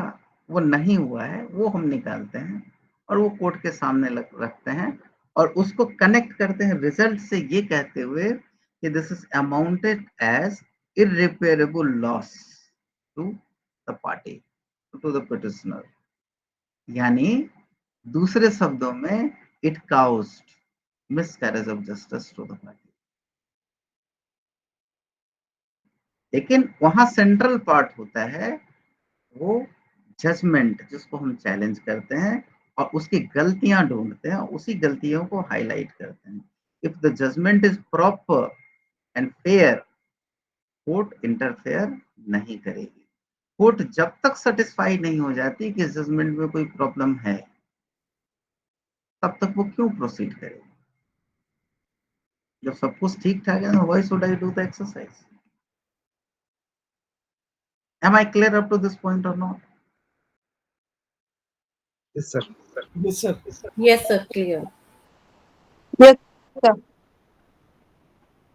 Speaker 1: वो नहीं हुआ है, वो हम निकालते हैं और वो कोर्ट के सामने रखते हैं और उसको कनेक्ट करते हैं रिजल्ट से, ये कहते हुए कि this is amounted as irreparable loss to the party, to the petitioner. यानी दूसरे शब्दों में it caused miscarriage of justice to the party. लेकिन वहां सेंट्रल पार्ट होता है वो जजमेंट, जिसको हम चैलेंज करते हैं और उसकी गलतियां ढूंढते हैं, उसी गलतियों को हाईलाइट करते हैं। If the judgment is proper and fair, court interfere नहीं करेगी। कोर्ट जब तक सेटिस्फाई नहीं हो जाती कि जजमेंट में कोई प्रॉब्लम है, तब तक वो क्यों प्रोसीड करेगी? जब सब कुछ ठीक ठाक है, why should I do the exercise? Am I clear up to this point or not?
Speaker 4: Yes, sir. Yes, sir.
Speaker 8: Yes sir, clear.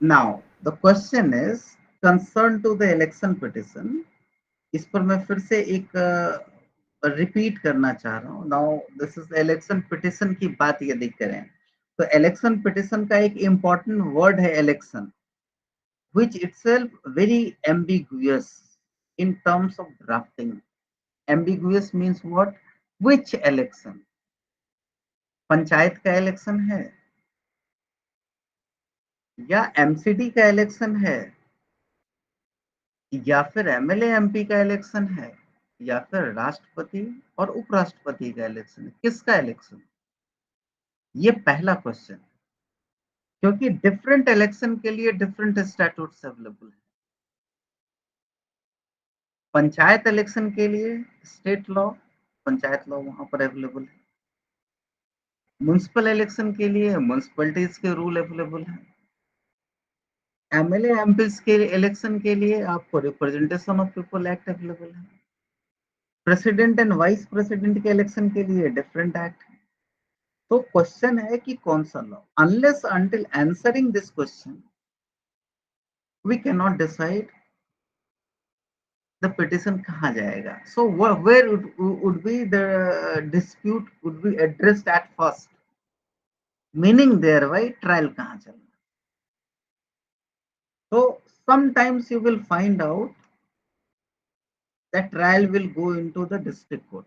Speaker 1: Now the question is concerned to the election petition. इस पर मैं फिर से एक repeat करना चाह रहा हूँ। Now this is election petition की बात यदि करें तो इलेक्शन पिटिशन का एक इंपॉर्टेंट वर्ड है election, which itself very ambiguous in terms of drafting. Ambiguous means what? Which election? Panchayat का इलेक्शन है या एमसीडी का इलेक्शन है या फिर एमएलए एमपी का इलेक्शन है या फिर राष्ट्रपति और उपराष्ट्रपति का इलेक्शन है? किसका इलेक्शन? ये पहला क्वेश्चन, क्योंकि डिफरेंट इलेक्शन के लिए डिफरेंट स्टैट्यूट्स अवेलेबल है। पंचायत इलेक्शन के लिए स्टेट लॉ, पंचायत लॉ वहां पर अवेलेबल है। म्युनिसिपल इलेक्शन के लिए म्युनिसिपैलिटीज के रूल अवेलेबल है। एमएलए एमपीज के इलेक्शन के लिए आपको representation of people act available है। प्रेसिडेंट एंड वाइस प्रेसिडेंट के इलेक्शन के लिए डिफरेंट एक्ट है। तो क्वेश्चन है कि कौन सा law, unless until answering this question we can not decide the petition कहाँ जाएगा। So where would be the dispute would be addressed at first, meaning thereby trial कहाँ चलना। So sometimes you will find out that trial will go into the district court.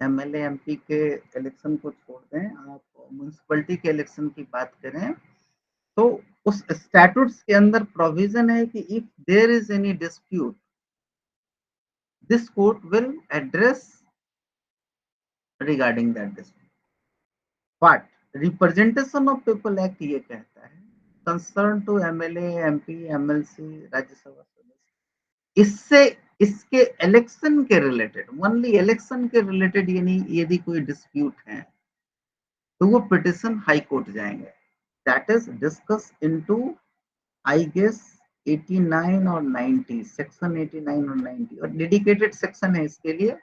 Speaker 1: MLA MP के election को छोड़ दें, आप municipality के election की बात करें तो उस स्टैट्यूट्स के अंदर प्रोविजन है कि if there is any dispute this court will address regarding that dispute. But representation of people act ये कहता है concern to MLA MP MLC Rajya Sabha सदस्य, इससे इसके इलेक्शन के रिलेटेड, ओनली इलेक्शन के रिलेटेड यदि कोई डिस्प्यूट है तो वो पिटिशन हाई कोर्ट जाएंगे। That is discuss into I guess 89 और 90, सेक्शन 89 और 90, और डेडिकेटेड सेक्शन है इसके लिए,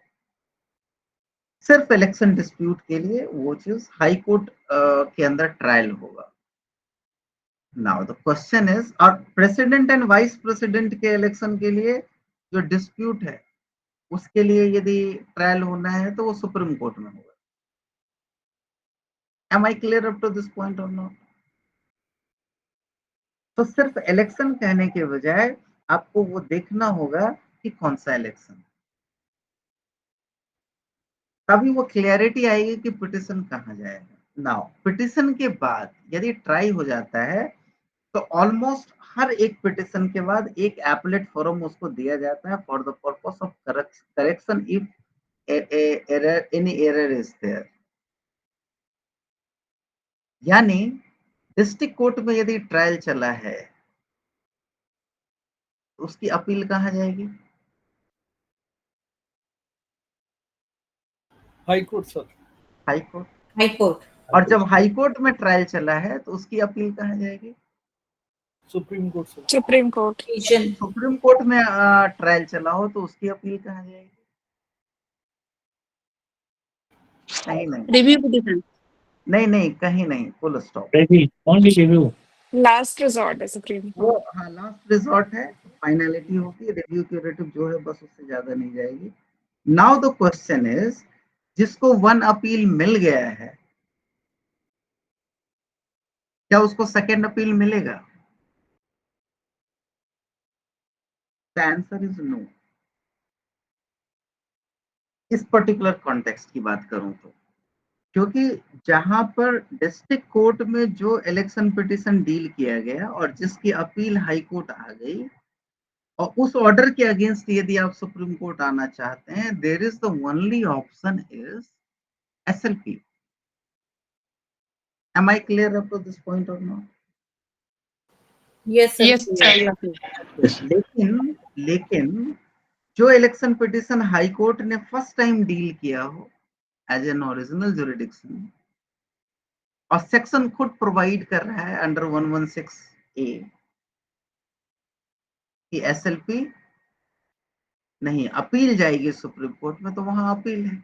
Speaker 1: सिर्फ इलेक्शन डिस्प्यूट के लिए वो चीज हाई कोर्ट के अंदर ट्रायल होगा। नाउ द क्वेश्चन इज, और प्रेसिडेंट एंड वाइस प्रेसिडेंट के इलेक्शन के लिए जो डिस्प्यूट है उसके लिए यदि ट्रायल होना है तो वो सुप्रीम कोर्ट में होगा। Am I clear up to this point or not? तो सिर्फ इलेक्शन कहने के बजाय आपको वो देखना होगा कि कौन सा इलेक्शन, तभी वो क्लियरिटी आएगी कि पिटिशन कहाँ जाएगा। नाउ पिटिशन के बाद यदि ट्राई हो जाता है तो ऑलमोस्ट हर एक पिटिशन के बाद एक एपलेट फॉर्म उसको दिया जाता है for the purpose of correction if any error is there. यानी डिस्ट्रिक्ट कोर्ट में यदि ट्रायल चला है तो उसकी अपील कहाँ जाएगी?
Speaker 4: High court sir.
Speaker 1: High court.
Speaker 8: High court.
Speaker 1: और जब हाई कोर्ट में ट्रायल चला है तो उसकी अपील कहाँ जाएगी?
Speaker 4: Supreme court sir.
Speaker 7: Supreme court.
Speaker 1: Supreme court में ट्रायल चला हो तो उसकी अपील कहाँ जाएगी? नहीं नहीं
Speaker 7: रिव्यू पिटिशन।
Speaker 1: नहीं, कहीं नहीं, full stop.
Speaker 6: Only review.
Speaker 7: Last resort है सुप्रीम
Speaker 1: वो
Speaker 7: कोर्ट।
Speaker 1: हाँ लास्ट रिजॉर्ट है, फाइनलिटी होगी, रिव्यू क्यूरेटिव जो है बस उससे ज्यादा नहीं जाएगी। नाउ द क्वेश्चन इज, जिसको वन अपील मिल गया है क्या उसको सेकेंड अपील मिलेगा? The answer is no. इस पर्टिकुलर कॉन्टेक्स्ट की बात करूं तो, क्योंकि जहां पर डिस्ट्रिक्ट कोर्ट में जो इलेक्शन पिटिशन डील किया गया और जिसकी अपील हाई कोर्ट आ गई, और उस ऑर्डर के अगेंस्ट यदि आप सुप्रीम कोर्ट आना चाहते हैं, there is the only option is SLP. Am I clear up to this point or not?
Speaker 8: Yes
Speaker 7: yes
Speaker 8: sir.
Speaker 1: लेकिन जो इलेक्शन पिटिशन हाई कोर्ट ने फर्स्ट टाइम डील किया हो एज एन ओरिजिनल जुरिडिक्शन, और section खुद provide कर रहा है अंडर 116A कि एसएलपी नहीं, अपील जाएगी सुप्रीम कोर्ट में, तो वहां अपील है।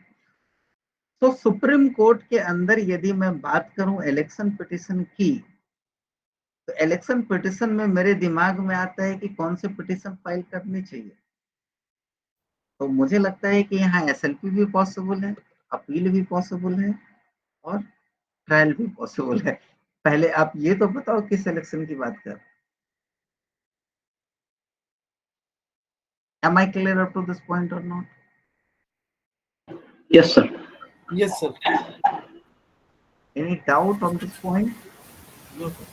Speaker 1: तो सुप्रीम कोर्ट के अंदर यदि मैं बात करूं इलेक्शन पिटिशन की, तो इलेक्शन पिटिशन में मेरे दिमाग में आता है कि कौन से पिटिशन फाइल करनी चाहिए। तो मुझे लगता है कि यहाँ एसएलपी भी पॉसिबल है, अपील भी पॉसिबल है, और ट्रायल भी पॉसिबल है। पहले आप ये तो बताओ किस इलेक्शन की बात कर। Am I clear up to this point or not?
Speaker 5: Yes, sir.
Speaker 4: Yes, sir.
Speaker 1: Any doubt on this point?
Speaker 4: No, sir.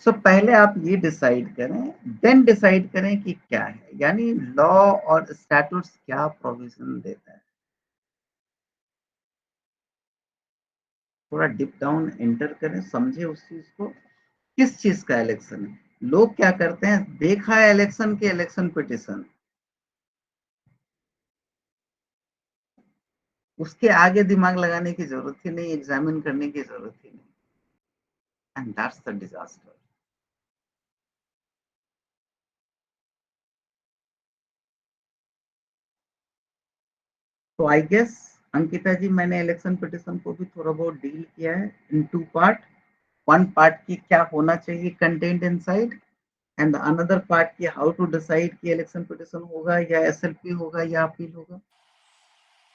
Speaker 1: So पहले आप ये डिसाइड करें, देन डिसाइड करें कि क्या है, यानी लॉ और स्टैट्यूट्स क्या प्रोविजन देता है। थोड़ा डिप डाउन एंटर करें, समझे उस चीज को, किस चीज का इलेक्शन है। लोग क्या करते हैं, देखा है इलेक्शन के इलेक्शन पिटिशन, उसके आगे दिमाग लगाने की जरूरत ही नहीं, एग्जामिन करने की जरूरत ही नहीं, एंड दैट्स द डिजास्टर। तो आई गेस अंकिता जी, मैंने इलेक्शन पिटिशन को भी थोड़ा बहुत डील किया है इन टू पार्ट। वन पार्ट की क्या होना चाहिए content inside, and another part की हाउ टू डिसाइड कि इलेक्शन पिटिशन होगा या एसएलपी होगा या अपील होगा।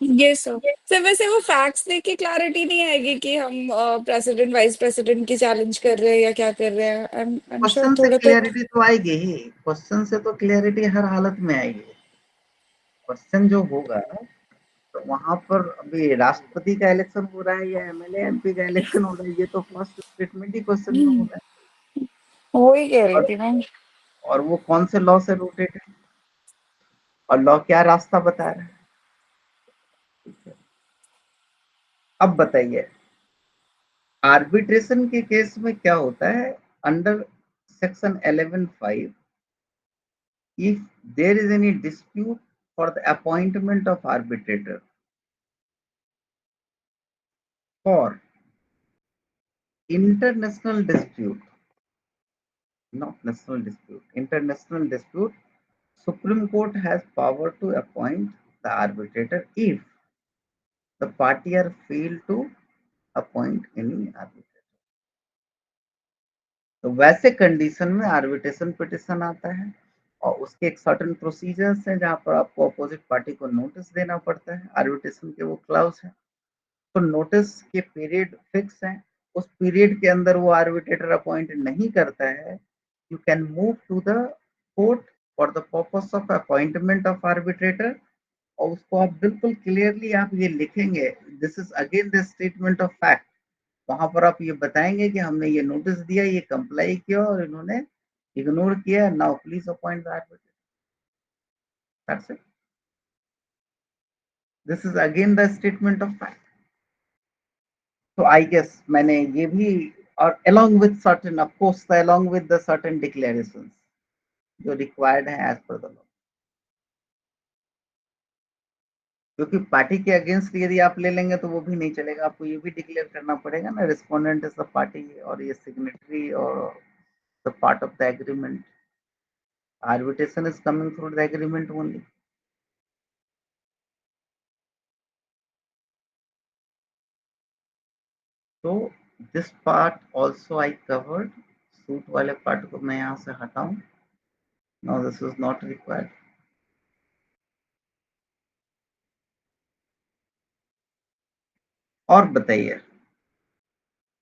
Speaker 7: Yes sir. सर वैसे वो फैक्ट्स देख के क्लैरिटी नहीं आएगी कि हम प्रेसिडेंट वाइस प्रेसिडेंट की चैलेंज कर रहे हैं या क्या कर रहे हैं। आई एम श्योर
Speaker 1: क्वेश्चन से
Speaker 7: थोड़ा तो
Speaker 1: क्लियरिटी तो आएगी ही, क्वेश्चन से तो क्लियरिटी हर हालत में आएगी। क्वेश्चन जो होगा तो वहां पर अभी राष्ट्रपति का इलेक्शन हो रहा है या एमएलए एमपी का इलेक्शन हो रहा है, ये तो फर्स्ट स्टेटमेंट ही क्वेश्चन में होगा।
Speaker 7: वही कह रही
Speaker 1: और
Speaker 7: थी मैं।
Speaker 1: और वो कौन से लॉ से रूटेड है और लॉ क्या रास्ता बता रहा है। अब बताइए, आर्बिट्रेशन के केस में क्या होता है, under section 11(5), if there is any dispute for the appointment of arbitrator for international dispute, not national dispute, international dispute, Supreme Court has power to appoint the arbitrator if the party are failed to appoint any arbitrator। तो वैसे condition में arbitration petition आता है और उसके एक certain procedures हैं जहां पर आपको अपोजिट पार्टी को नोटिस देना पड़ता है, आर्बिट्रेशन के वो क्लाउज है। तो नोटिस के पीरियड फिक्स है, उस पीरियड के अंदर वो आर्बिट्रेटर अपॉइंट नहीं करता है, you can move to the court for the purpose of appointment of arbitrator. और उसको आप बिल्कुल क्लियरली आप ये लिखेंगे, this is again the statement of fact. वहां पर आप ये बताएंगे कि हमने ये नोटिस दिया, ये कंप्लाई किया और इन्होंने इग्नोर किया, now please appoint the arbitrator. That's it, this is again the statement of fact. तो आई गेस मैंने ये भी, और along with certain, of course, along with the certain declarations जो required है as per the law, क्योंकि party के against यदि आप ले लेंगे तो वो भी नहीं चलेगा, आपको ये भी डिक्लेयर करना पड़ेगा ना, रिस्पोंडेंट इज द पार्टी और ये सिग्नेटरी और the part of the agreement, arbitration is coming through the agreement only. तो this part also I covered, suit वाले पार्ट को मैं यहाँ से हटाऊं, now this is not required. और बताइए,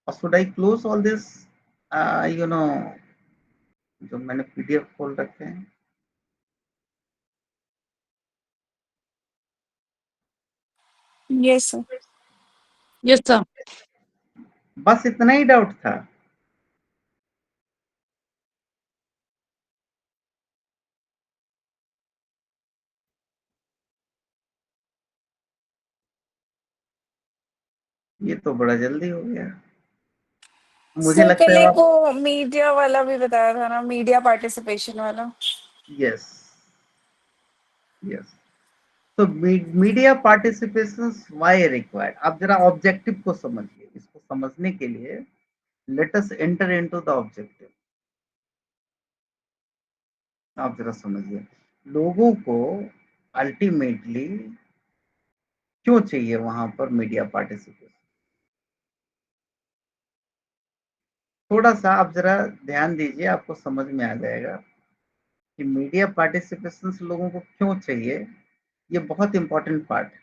Speaker 1: or should I close all this, you know, जो मैंने पीडीएफ खोल रखे हैं।
Speaker 7: Yes sir.
Speaker 9: Yes sir.
Speaker 1: बस इतना ही डाउट था। ये तो बड़ा जल्दी हो गया, मुझे
Speaker 7: सर
Speaker 1: लगता
Speaker 7: कल
Speaker 1: है
Speaker 7: एक
Speaker 1: आप।
Speaker 7: वो मीडिया वाला भी बताया था ना, मीडिया पार्टिसिपेशन वाला।
Speaker 1: यस यस, तो मीडिया पार्टिसिपेशन व्हाई रिक्वायर्ड, आप जरा ऑब्जेक्टिव को समझिए, इसको समझने के लिए let us enter into the objective. आप जरा समझिए, लोगों को अल्टीमेटली क्यों चाहिए वहां पर मीडिया पार्टिसिपेशन। थोड़ा सा आप जरा ध्यान दीजिए, आपको समझ में आ जाएगा कि मीडिया पार्टिसिपेशन लोगों को क्यों चाहिए। ये बहुत इंपॉर्टेंट पार्ट है।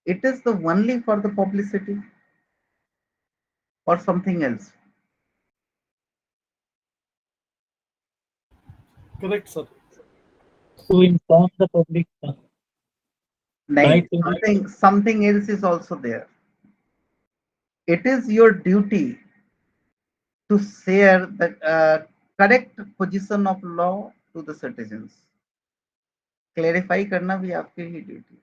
Speaker 1: It is the only for the publicity और something else.
Speaker 4: Correct, sir.
Speaker 6: To inform the public,
Speaker 1: नहीं,
Speaker 6: right to the
Speaker 1: something else is also there. It is your duty to share the correct position of law to the citizens. Clarify करना भी आपकी ही duty.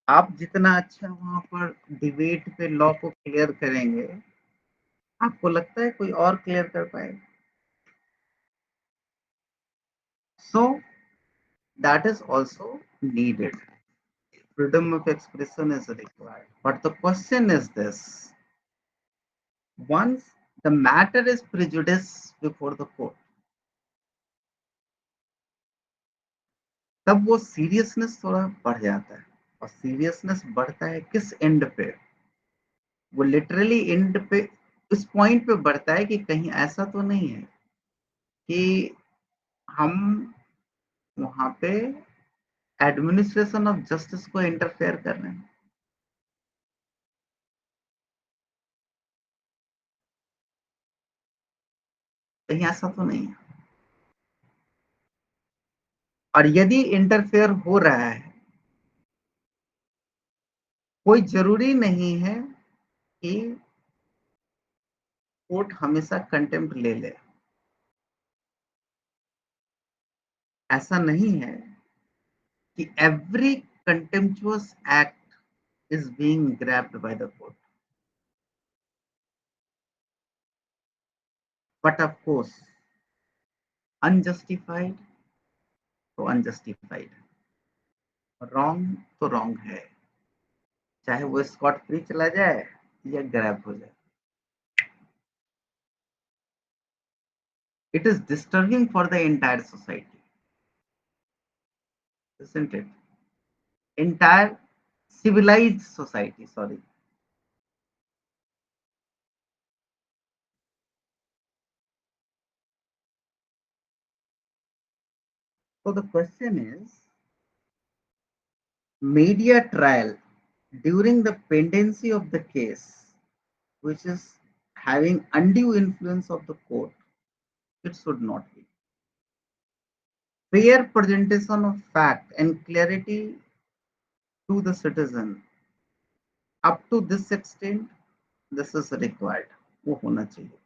Speaker 1: आप जितना अच्छा वहां पर debate पे लॉ को क्लियर करेंगे, आपको लगता है कोई और क्लियर कर पाएगा? So that is also needed. Freedom of expression is required. But the question is this: once the matter is prejudice before the court, तब वो सीरियसनेस थोड़ा बढ़ जाता है। और सीरियसनेस बढ़ता है किस एंड पे? वो लिटरली एंड पे, इस पॉइंट पे बढ़ता है कि कहीं ऐसा तो नहीं है कि हम वहां पे एडमिनिस्ट्रेशन ऑफ जस्टिस को इंटरफेयर कर रहे हैं। कहीं ऐसा तो नहीं है। और यदि इंटरफेयर हो रहा है, कोई जरूरी नहीं है कि कोर्ट हमेशा कंटेम्प्ट ले ले। ऐसा नहीं है कि every contemptuous act is being grabbed by the court, but of course unjustified तो अनजस्टिफाइड, रॉन्ग तो रॉन्ग है, चाहे वो स्कॉट फ्री चला जाए या ग्रैब हो जाए। It is disturbing for the entire society, isn't it? Entire civilized society, sorry. So the question is, media trial during the pendency of the case, which is having undue influence of the court, it should not be. Fair presentation of fact and clarity to the citizen, up to this extent, this is required. वो होना चाहिए।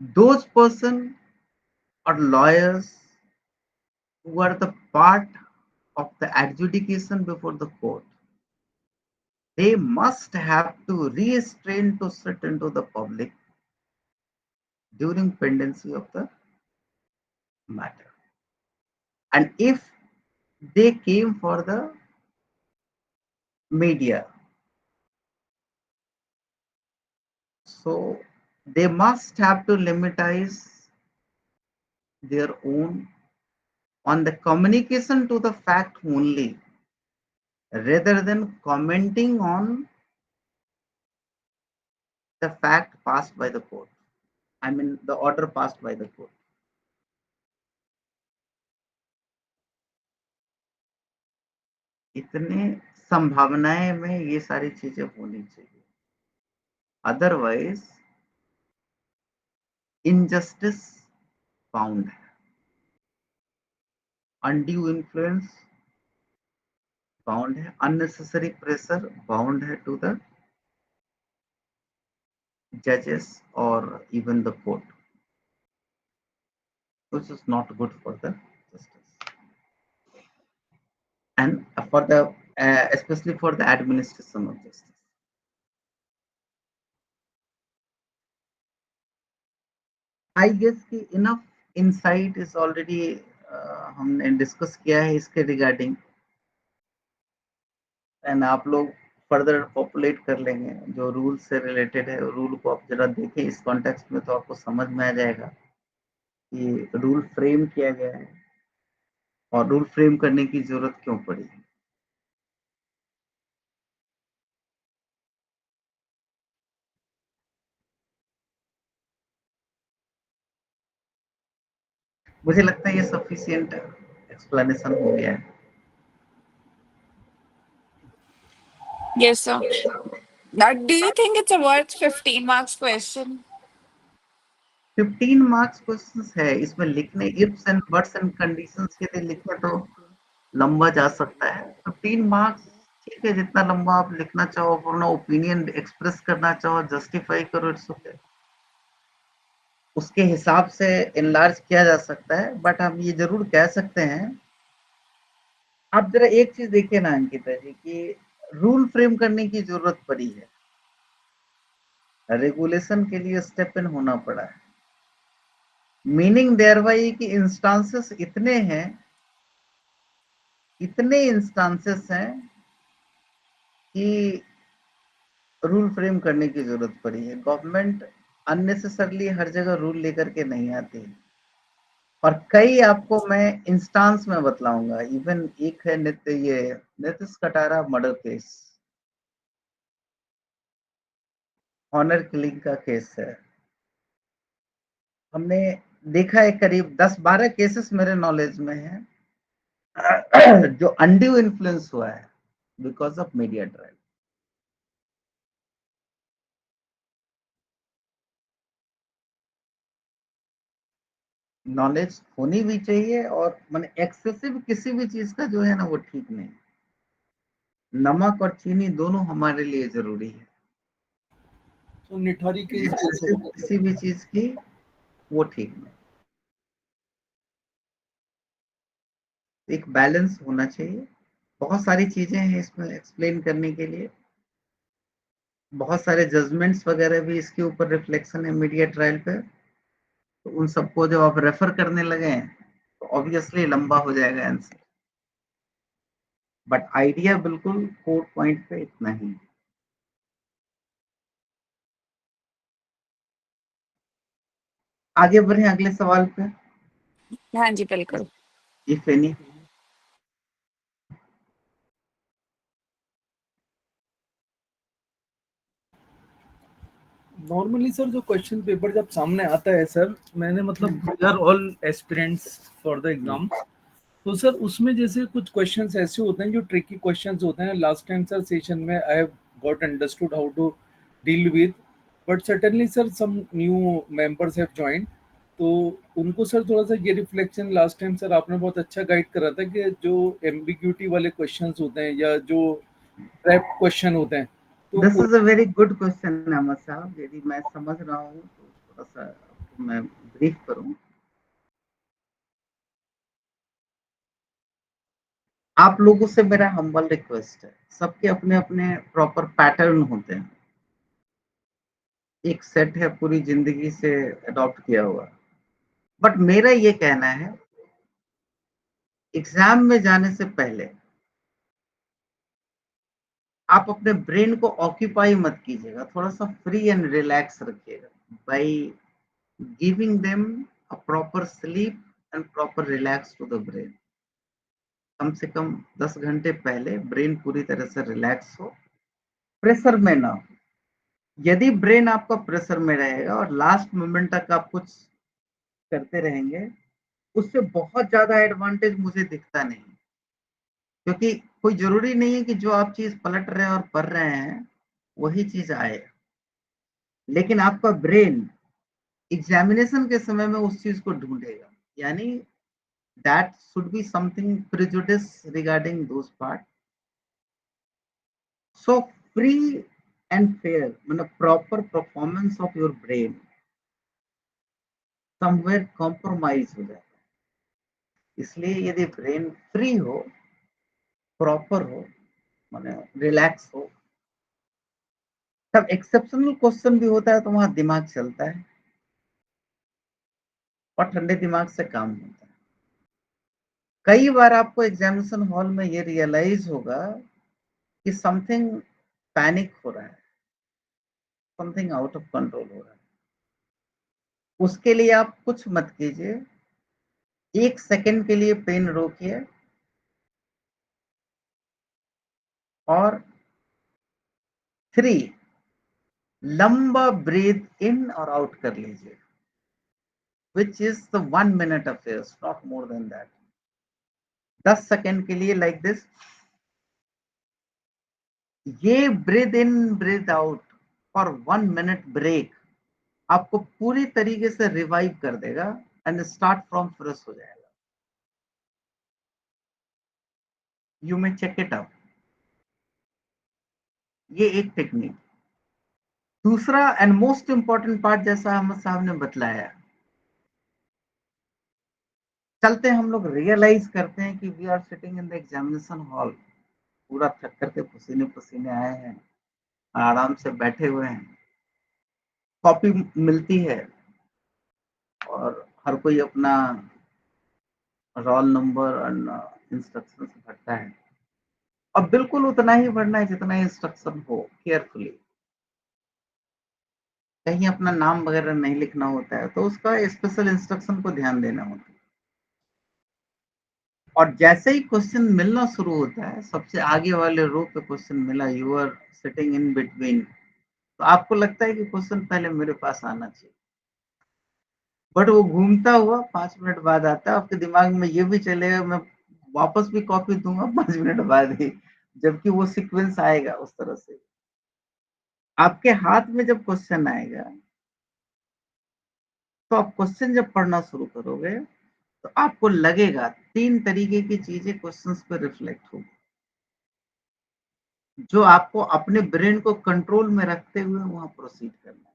Speaker 1: Those person or lawyers who are the part of the adjudication before the court, they must have to restrain to sit into the public during pendency of the matter. And if they came for the media, so they must have to limitize their own on the communication to the fact only, rather than commenting on the fact passed by the court. I mean, the order passed by the court. इतने संभावनाएं में ये सारी चीजें होनी चाहिए, otherwise injustice bound है, undue influence bound है, अननेसेसरी प्रेशर बाउंड है to the judges or even the court, which is not good for the justice and for the especially for the administration of justice. I guess कि enough insight is already हमने discuss किया है इसके regarding, and आप लोग further populate कर लेंगे जो रूल से रिलेटेड है। रूल को आप जरा देखें इस कॉन्टेक्स्ट में तो आपको समझ में आ जाएगा कि रूल फ्रेम किया गया है और रूल फ्रेम करने की जरूरत क्यों पड़ी। मुझे लगता है ये सफिशिएंट एक्सप्लेनेशन हो गया है।
Speaker 7: Yes, sir. Now, do you think it's a worth 15 marks question?
Speaker 1: 15 marks questions है, इसमें लिखने ifs and buts and conditions यदि लिखो तो लंबा जा सकता है। 15 मार्क्स ठीक है, जितना लंबा आप लिखना चाहो, अपना ओपिनियन एक्सप्रेस करना चाहो, जस्टिफाई करो, इट्स ओके। उसके हिसाब से इनलार्ज किया जा सकता है, बट हम ये जरूर कह सकते हैं, आप जरा एक चीज देखिए ना अंकिता जी कि रूल फ्रेम करने की जरूरत पड़ी है, रेगुलेशन के लिए स्टेप इन होना पड़ा है, मीनिंग देयर बाई कि इंस्टांसेस इतने इंस्टांसेस हैं कि रूल फ्रेम करने की जरूरत पड़ी है। गवर्नमेंट अननेसेसरली हर जगह रूल लेकर के नहीं आती, और कई आपको मैं इंस्टांस में बतलाऊंगा। इवन एक है Nitish Katara murder case, honour killing का केस है। हमने देखा है करीब 10-12 केसेस मेरे नॉलेज में है जो अनड्यू इन्फ्लुएंस हुआ है because of media drive. Knowledge होनी भी चाहिए, और माने एक्सेसिव किसी भी चीज का जो है ना वो ठीक नहीं। नमक और चीनी दोनों हमारे लिए जरूरी है,
Speaker 4: तो निठारी के
Speaker 1: एक्सेसिव किसी भी चीज की वो ठीक नहीं। एक बैलेंस होना चाहिए। बहुत सारी चीजें हैं इसमें एक्सप्लेन करने के लिए, बहुत सारे जजमेंट्स वगैरह भी इसके ऊपर रिफ्लेक्शन है मीडिया ट्रायल पे, तो उन सबको जब आप रेफर करने लगे तो ऑब्वियसली लंबा हो जाएगा आंसर, बट आइडिया बिल्कुल कोर पॉइंट पे इतना ही है। आगे बढ़े अगले सवाल पे।
Speaker 7: हाँ जी बिल्कुल।
Speaker 1: If any.
Speaker 4: नॉर्मली सर जो क्वेश्चन पेपर जब सामने आता है सर, मैंने मतलब we are all aspirants for the exam, तो सर उसमें जैसे कुछ क्वेश्चंस ऐसे होते हैं जो ट्रिकी क्वेश्चंस होते हैं। लास्ट टाइम सर सेशन में I have got understood how to deal with, but certainly sir some new members have joined, तो उनको सर थोड़ा सा ये रिफ्लेक्शन लास्ट टाइम सर आपने बहुत अच्छा गाइड करा था कि जो एम्बिग्यूटी वाले क्वेश्चंस होते हैं या जो ट्रैप क्वेश्चन होते हैं, तो
Speaker 1: this is a very good question Ahmad साहब। यदि मैं समझ रहा हूँ तो थोड़ा सा आपको मैं ब्रीफ करूँ। आप लोगों से मेरा हम्बल रिक्वेस्ट है, सबके अपने अपने प्रॉपर पैटर्न होते हैं, एक सेट है पूरी जिंदगी से अडॉप्ट किया हुआ, बट मेरा ये कहना है एग्जाम में जाने से पहले आप अपने ब्रेन को ऑक्यूपाई मत कीजिएगा, थोड़ा सा फ्री एंड रिलैक्स रखिएगा by giving them a proper sleep and proper relax to the brain. कम से कम 10 घंटे पहले ब्रेन पूरी तरह से रिलैक्स हो, प्रेशर में ना हो। यदि ब्रेन आपका प्रेशर में रहेगा और लास्ट मोमेंट तक आप कुछ करते रहेंगे, उससे बहुत ज्यादा एडवांटेज मुझे दिखता नहीं, क्योंकि कोई जरूरी नहीं है कि जो आप चीज पलट रहे हैं और पढ़ रहे हैं वही चीज आए, लेकिन आपका ब्रेन एग्जामिनेशन के समय में उस चीज को ढूंढेगा, यानी that should be something prejudice regarding those part. So free and fair मतलब proper performance of your brain somewhere compromise हो जाता है। इसलिए यदि ब्रेन फ्री हो, प्रॉपर हो, माने रिलैक्स हो, तब एक्सेप्शनल क्वेश्चन भी होता है तो वहां दिमाग चलता है और ठंडे दिमाग से काम होता है। कई बार आपको एग्जामिनेशन हॉल में ये रियलाइज होगा कि समथिंग पैनिक हो रहा है, समथिंग आउट ऑफ कंट्रोल हो रहा है। उसके लिए आप कुछ मत कीजिए, 1 सेकंड के लिए पेन रोकिए और 3 लंबा ब्रीथ इन और आउट कर लीजिए, which is the 1 minute affair, not more than that. 10 second के लिए लाइक दिस, ये ब्रीथ इन ब्रीथ आउट और 1 मिनट ब्रेक आपको पूरी तरीके से रिवाइव कर देगा एंड स्टार्ट फ्रॉम फ्रेश हो जाएगा। You may check it out. ये एक टेक्निक। दूसरा एंड मोस्ट इंपॉर्टेंट पार्ट, जैसा अहमद साहब ने बतलाया, चलते हम लोग रियलाइज करते हैं कि we are sitting in the examination hall, पूरा थक करके पसीने पसीने आए हैं, आराम से बैठे हुए हैं, कॉपी मिलती है और हर कोई अपना रोल नंबर और इंस्ट्रक्शंस भरता है, अब बिल्कुल उतना ही भरना है जितना इंस्ट्रक्शन हो, केयरफुली, कहीं अपना नाम वगैरह नहीं लिखना होता है, तो उसका स्पेशल इंस्ट्रक्शन को ध्यान देना होता है। और जैसे ही क्वेश्चन मिलना शुरू होता है, सबसे आगे वाले रो पे क्वेश्चन मिला, you are sitting in between, तो आपको लगता है कि क्वेश्चन पहले मेरे पास आना चाहिए, बट वो घूमता हुआ 5 मिनट बाद आता है, आपके दिमाग में ये भी चलेगा मैं वापस भी कॉपी दूंगा 5 मिनट बाद ही, जबकि वो सीक्वेंस आएगा उस तरह से। आपके हाथ में जब क्वेश्चन आएगा, तो आप क्वेश्चन जब पढ़ना शुरू करोगे, तो आपको लगेगा 3 तरीके की चीजें क्वेश्चंस पे रिफ्लेक्ट होगी, जो आपको अपने ब्रेन को कंट्रोल में रखते हुए वहां प्रोसीड करना है।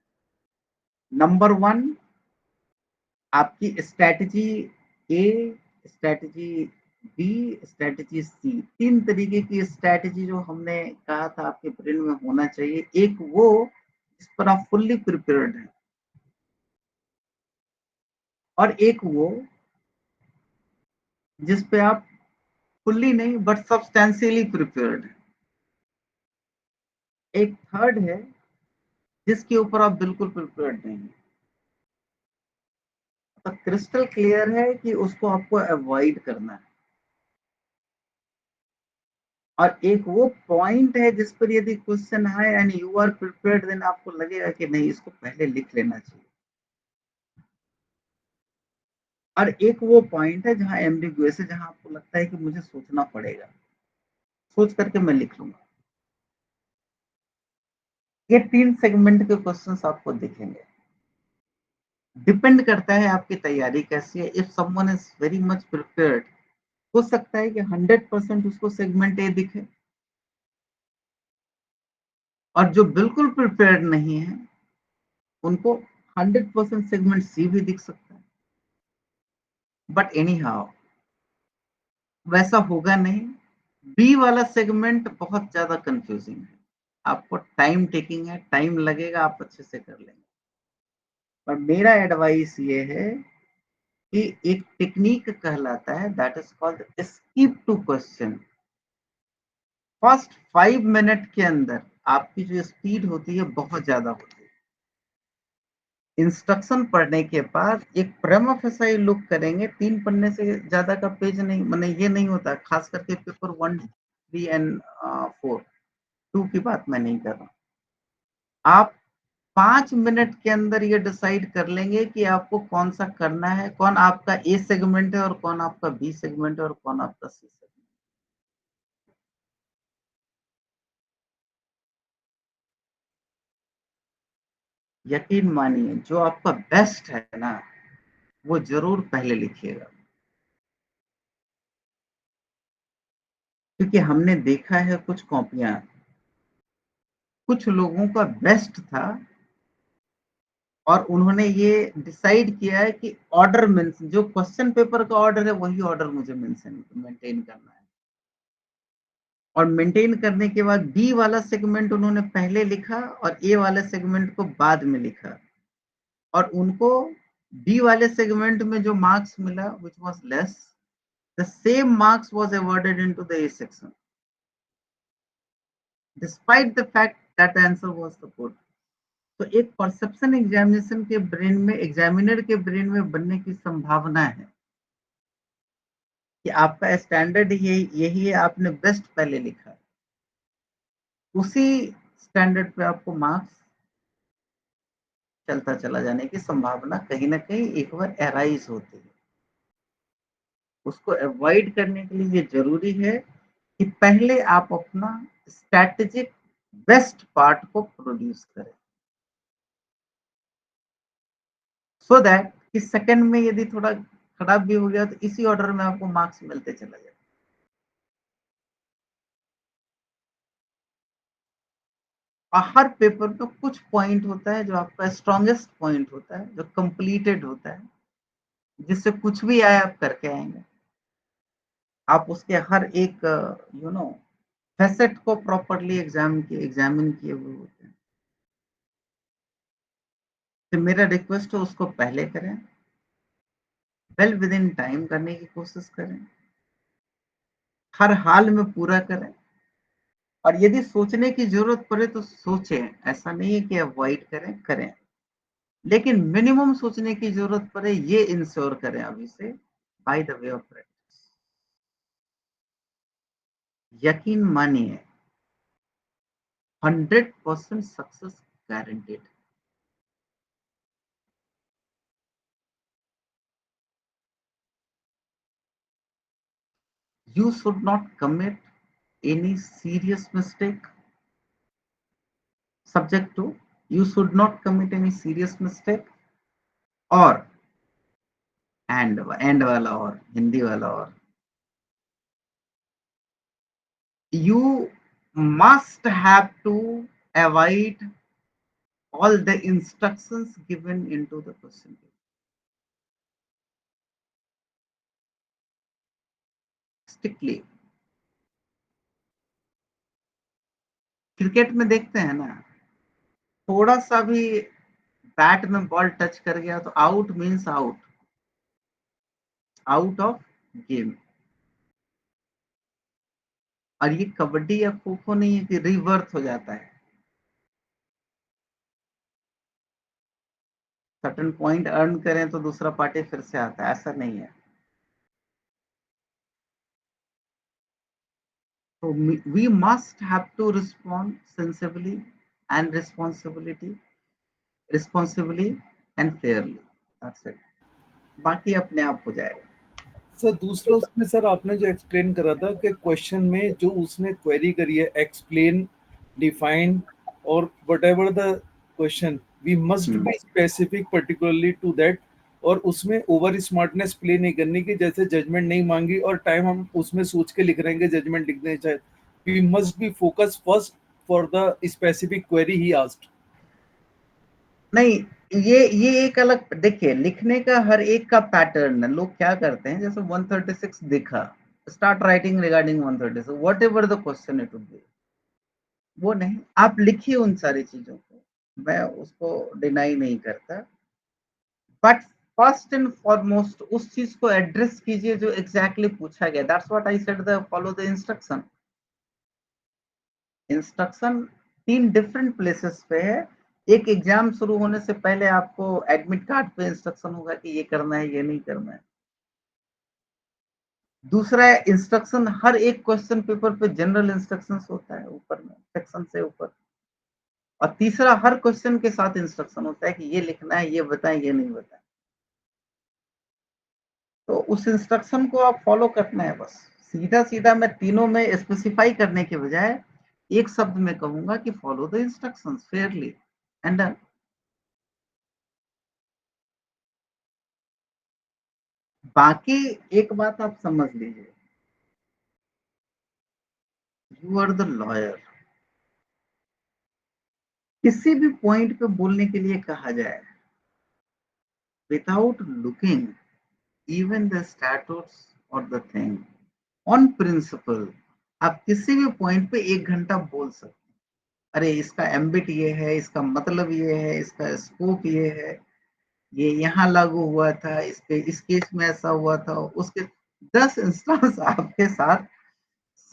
Speaker 1: नंबर 1, आपकी स्ट्रैटेजी ए, स्ट्रैटेजी बी, स्ट्रैटेजी सी, 3 तरीके की स्ट्रैटेजी जो हमने कहा था आपके ब्रेन में होना चाहिए। एक वो जिस पर आप फुल्ली प्रिपेयर्ड हैं, और एक वो जिस पे आप फुल्ली नहीं बट सब्सटेंशियली प्रिपेयर्ड हैं। एक थर्ड है जिसके ऊपर आप बिल्कुल प्रिपेयर्ड नहीं हैं। तो क्रिस्टल क्लियर है कि उसको आपको अवॉइड करना है। और एक वो पॉइंट है जिस पर यदि क्वेश्चन है and you are prepared, then आपको लगेगा कि नहीं, इसको पहले लिख लेना चाहिए। और एक वो पॉइंट है जहां एम्बिगुअस है, जहां आपको लगता है कि मुझे सोचना पड़ेगा, सोच करके मैं लिख लूंगा। ये 3 सेगमेंट के क्वेश्चंस आपको दिखेंगे। डिपेंड करता है आपकी तैयारी कैसी है। If someone is very much prepared, हो सकता है कि 100% उसको सेगमेंट ए दिखे, और जो बिल्कुल प्रिपेयर्ड नहीं है उनको 100% सेगमेंट सी भी दिख सकता है। बट एनी हाउ वैसा होगा नहीं। बी वाला सेगमेंट बहुत ज्यादा कंफ्यूजिंग है, आपको टाइम टेकिंग है, टाइम लगेगा, आप अच्छे से कर लेंगे। पर मेरा एडवाइस ये है कि एक टेक्निक कहलाता है, that is called skip to question. First 5 minute के अंदर आपकी जो स्पीड होती है बहुत ज्यादा होती है। इंस्ट्रक्शन पढ़ने के बाद एक प्रेमा फेसाई लुक करेंगे, 3 पन्ने से ज्यादा का पेज नहीं, मैंने ये नहीं होता, खास करके पेपर 1, 3 एंड 4, 2 की बात मैं नहीं कर रहा। आप 5 मिनट के अंदर ये डिसाइड कर लेंगे कि आपको कौन सा करना है, कौन आपका ए सेगमेंट है और कौन आपका बी सेगमेंट है और कौन आपका सी सेगमेंट। यकीन मानिए, जो आपका बेस्ट है ना, वो जरूर पहले लिखिएगा, क्योंकि हमने देखा है कुछ कॉपियां, कुछ लोगों का बेस्ट था और उन्होंने ये डिसाइड किया है कि ऑर्डर मेंशन, जो क्वेश्चन पेपर का ऑर्डर है वही ऑर्डर मुझे मेंटेन करना है। और मेंटेन करने के बाद बी वाला सेगमेंट उन्होंने पहले लिखा और ए वाले सेगमेंट को बाद में लिखा, और उनको बी वाले सेगमेंट में जो मार्क्स मिला which was less, the same marks was awarded into the A section despite the fact that the answer was the good. तो एक परसेप्शन एग्जामिनेशन के ब्रेन में, एग्जामिनर के ब्रेन में बनने की संभावना है कि आपका स्टैंडर्ड यही है, आपने बेस्ट पहले लिखा है, उसी स्टैंडर्ड पे आपको मार्क्स चलता चला जाने की संभावना कहीं ना कहीं एक बार एराइज होती है। उसको अवॉइड करने के लिए ये जरूरी है कि पहले आप अपना स्ट्रैटेजिक बेस्ट पार्ट को प्रोड्यूस करें, सो दैट कि सेकंड में यदि थोड़ा खराब भी हो गया तो इसी ऑर्डर में आपको मार्क्स मिलते चला जाए। और हर पेपर में कुछ पॉइंट होता है जो आपका स्ट्रॉन्गेस्ट पॉइंट होता है, जो कंप्लीटेड होता है, जिससे कुछ भी आए आप करके आएंगे। आप उसके हर एक फैसेट को प्रॉपरली एग्जामिन किए हुए होते हैं। तो मेरा रिक्वेस्ट है उसको पहले करें, वेल विद इन टाइम करने की कोशिश करें, हर हाल में पूरा करें, और यदि सोचने की जरूरत पड़े तो सोचें। ऐसा नहीं है कि अवॉइड करें, लेकिन मिनिमम सोचने की जरूरत पड़े ये इंश्योर करें अभी से, by the way of practice. यकीन मानिए 100% success guaranteed. You should not commit any serious mistake. Subject to, you should not commit any serious mistake, और एंड वाला और हिंदी वाला और you must have to avoid all the instructions given into the question paper. Strictly. Cricket में देखते हैं ना, थोड़ा सा भी बैट में बॉल टच कर गया तो out means out, out of game. और ये कबड्डी या खो खो नहीं है कि रिवर्थ हो जाता है, सर्टेन पॉइंट अर्न करें तो दूसरा पार्टी फिर से आता है, ऐसा नहीं है। तो we must have to respond sensibly and responsibly and fairly, that's it. बाकी अपने आप हो जाएगा।
Speaker 4: सर दूसरा उसमें सर आपने जो एक्सप्लेन करा था कि क्वेश्चन में जो उसने क्वेरी करी है, एक्सप्लेन, डिफाइन और whatever the question, we must be specific particularly to that, और उसमें ओवर स्मार्टनेस प्ले नहीं करनी कि जैसे जजमेंट नहीं मांगी और टाइम हम उसमें सोच के लिख रहे हैं कि जजमेंट लिखने चाहिए। We must be focus first for the specific query he asked.
Speaker 1: नहीं, ये एक अलग, देखिए लिखने का हर एक का पैटर्न है। लोग क्या करते हैं, जैसे 136 दिखा, start writing regarding 136, whatever the question it would be, वो नहीं, आप लिखिए उन सारी चीजों को, मैं उसको डिनाई नहीं करता, बट फर्स्ट एंड फॉरमोस्ट उस चीज को एड्रेस कीजिए जो एग्जैक्टली पूछा गया। That's what I said, the follow the instruction. Instruction 3 different places पे है। एक एग्जाम शुरू होने से पहले आपको एडमिट कार्ड पे इंस्ट्रक्शन होगा कि ये करना है, ये नहीं करना है। दूसरा इंस्ट्रक्शन हर एक क्वेश्चन पेपर पे जनरल इंस्ट्रक्शंस होता है ऊपर में, सेक्शन से ऊपर। और तीसरा हर क्वेश्चन के साथ इंस्ट्रक्शन होता है कि ये लिखना है, ये बताएं, ये नहीं बताएं। तो उस इंस्ट्रक्शन को आप फॉलो करना है बस। सीधा सीधा मैं तीनों में स्पेसिफाई करने के बजाय एक शब्द में कहूंगा कि follow the instructions Fairlie and done. बाकी एक बात आप समझ लीजिए, यू आर द लॉयर। किसी भी पॉइंट पे बोलने के लिए कहा जाए, without looking even the statutes और द थिंग, ऑन प्रिंसिपल आप किसी भी पॉइंट पे 1 घंटा बोल सकते हैं। अरे इसका एम्बिट ये है, इसका मतलब ये है, इसका स्कोप ये है, ये यहाँ लागू हुआ था, इसके इस केस में ऐसा हुआ था, उसके 10 इंस्टेंस आपके साथ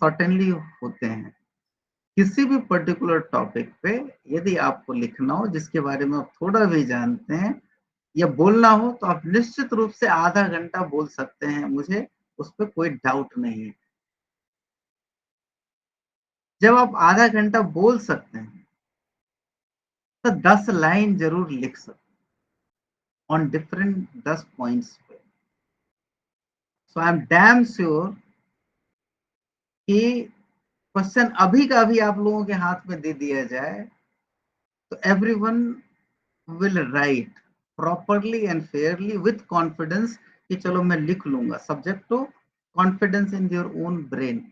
Speaker 1: सर्टेनली होते हैं। किसी भी पर्टिकुलर टॉपिक पे यदि आपको लिखना हो जिसके बारे में आप थोड़ा भी जानते हैं या बोलना हो, तो आप निश्चित रूप से आधा घंटा बोल सकते हैं, मुझे उस पर कोई डाउट नहीं है। जब आप आधा घंटा बोल सकते हैं तो 10 लाइन जरूर लिख सकते ऑन डिफरेंट 10 पॉइंट्स पे। सो आई एम डैम श्योर कि क्वेश्चन अभी का अभी आप लोगों के हाथ में दे दिया जाए तो everyone will write properly and fairly with confidence कि चलो मैं लिख लूंगा, subject to confidence in your own brain.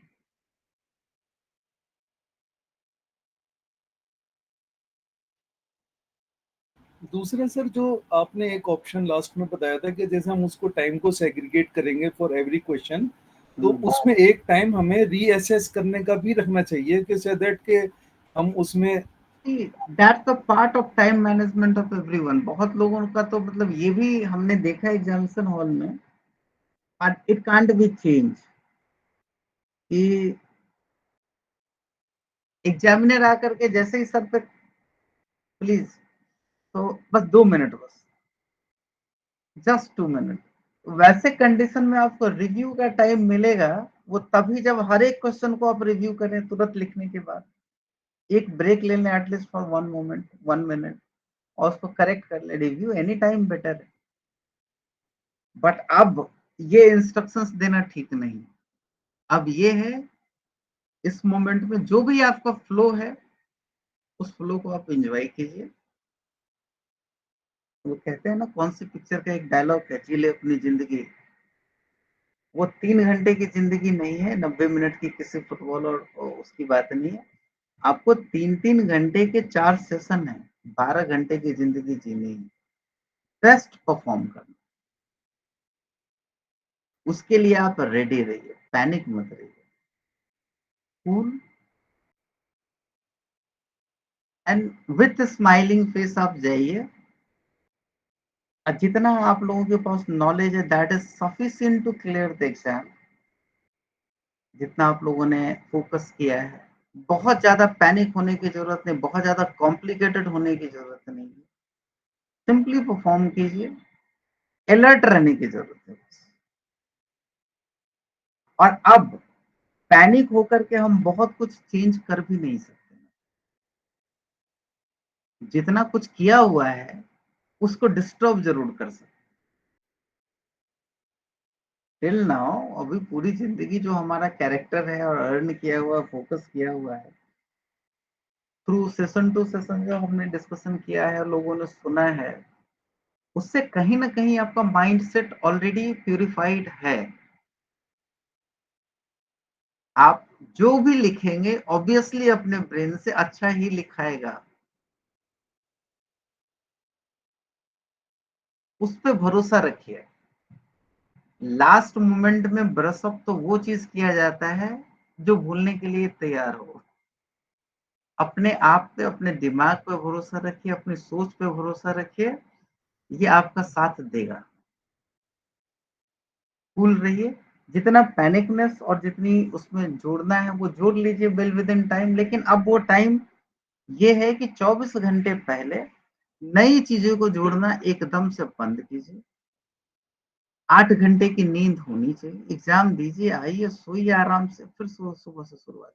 Speaker 4: दूसरा सर, जो आपने एक ऑप्शन लास्ट में बताया था कि जैसे हम उसको टाइम को सेग्रीगेट करेंगे फॉर एवरी क्वेश्चन, तो उसमें एक टाइम हमें रीअसेस करने का भी रखना चाहिए कि सो दैट के हम उसमें
Speaker 1: that's the part of time management of everyone. बहुत लोगों का तो मतलब ये भी हमने देखा एग्जामिनेशन हॉल में, but it can't be change कि एग्जामिनर आकर के जैसे ही सर पे प्लीज, तो बस 2 मिनट, बस जस्ट 2 मिनट, वैसे कंडीशन में आपको रिव्यू का टाइम मिलेगा वो तभी जब हर एक क्वेश्चन को आप रिव्यू करें तुरंत लिखने के बाद, एक ब्रेक ले लें एटलीस्ट फॉर 1 मोमेंट 1 मिनट और उसको करेक्ट कर ले। रिव्यू एनी टाइम बेटर है, बट अब ये इंस्ट्रक्शंस देना ठीक नहीं। अब ये है इस मोमेंट में जो भी आपका फ्लो है उस फ्लो को आप एंजॉय कीजिए। वो कहते हैं ना, कौन सी पिक्चर का एक डायलॉग है, जी ले अपनी जिंदगी। वो 3 घंटे की जिंदगी नहीं है, 90 मिनट की किसी फुटबॉल और उसकी बात नहीं है। आपको 3-3 घंटे के 4 सेशन है, 12 घंटे की जिंदगी जीनी है, बेस्ट परफॉर्म करना। उसके लिए आप रेडी रहिए, पैनिक मत रहिए, cool and with smiling face आप जाइए। जितना आप लोगों के पास नॉलेज है that is sufficient to clear the exam. जितना आप लोगों ने फोकस किया है, बहुत ज्यादा पैनिक होने की जरूरत नहीं, बहुत ज्यादा कॉम्प्लिकेटेड होने की जरूरत नहीं है, सिंपली परफॉर्म कीजिए, अलर्ट रहने की जरूरत है। और अब पैनिक होकर के हम बहुत कुछ चेंज कर भी नहीं सकते। जितना कुछ किया हुआ है उसको डिस्टर्ब जरूर कर सकते। टिल नाउ अभी पूरी जिंदगी जो हमारा कैरेक्टर है और अर्न किया हुआ, फोकस किया हुआ है, थ्रू सेशन टू सेशन जो हमने डिस्कशन किया है, लोगों ने सुना है, उससे कहीं ना कहीं आपका माइंडसेट ऑलरेडी प्यूरिफाइड है। आप जो भी लिखेंगे ऑब्वियसली अपने ब्रेन से अच्छा ही लिखाएगा, उस पर भरोसा रखिए। लास्ट मोमेंट में ब्रश अप तो वो चीज किया जाता है जो भूलने के लिए तैयार हो। अपने आप पे, अपने दिमाग पे भरोसा रखिए, अपनी सोच पे भरोसा रखिए, ये आपका साथ देगा। कूल रहिए, जितना पैनिकनेस और जितनी उसमें जोड़ना है वो जोड़ लीजिए वेल विद इन टाइम। लेकिन अब वो टाइम ये है कि 24 घंटे पहले नई चीजों को जोड़ना एकदम से बंद कीजिए। 8 घंटे की नींद होनी चाहिए, एग्जाम दीजिए, आइए सोइए आराम से, फिर सुबह से शुरुआत।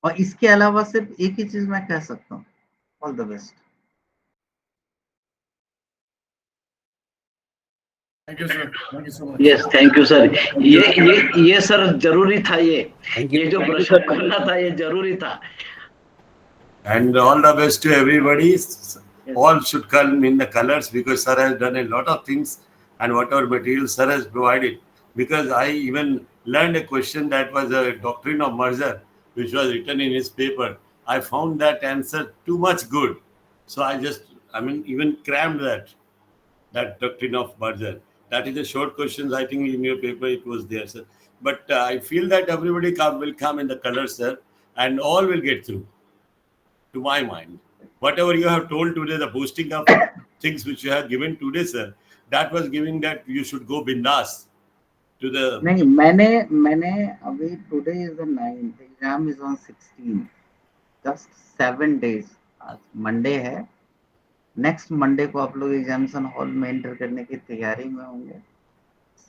Speaker 1: और इसके अलावा सिर्फ एक ही चीज मैं कह सकता हूँ, all the best.
Speaker 3: Thank you, sir. Thank you so much.
Speaker 5: Yes, thank you sir. ये सर जरूरी था, ये जो ब्रशअप करना था ये जरूरी था।
Speaker 2: And all the best to everybody. All should come in the colors because sir has done a lot of things, and whatever material sir has provided. Because I even learned a question that was a doctrine of merger, which was written in his paper. I found that answer too much good, so even crammed that doctrine of merger. That is a short questions. I think in your paper it was there, sir. But I feel that everybody will come in the colors, sir, and all will get through. To my mind, whatever you have told today, the boosting of things which you have given today, sir, that was giving that you should go bindas to the.
Speaker 1: नहीं, मैंने अभी today is the 9th, exam is on 16, just 7 days। आज Monday है, next Monday को आप लोग examination hall में enter करने की तैयारी में होंगे।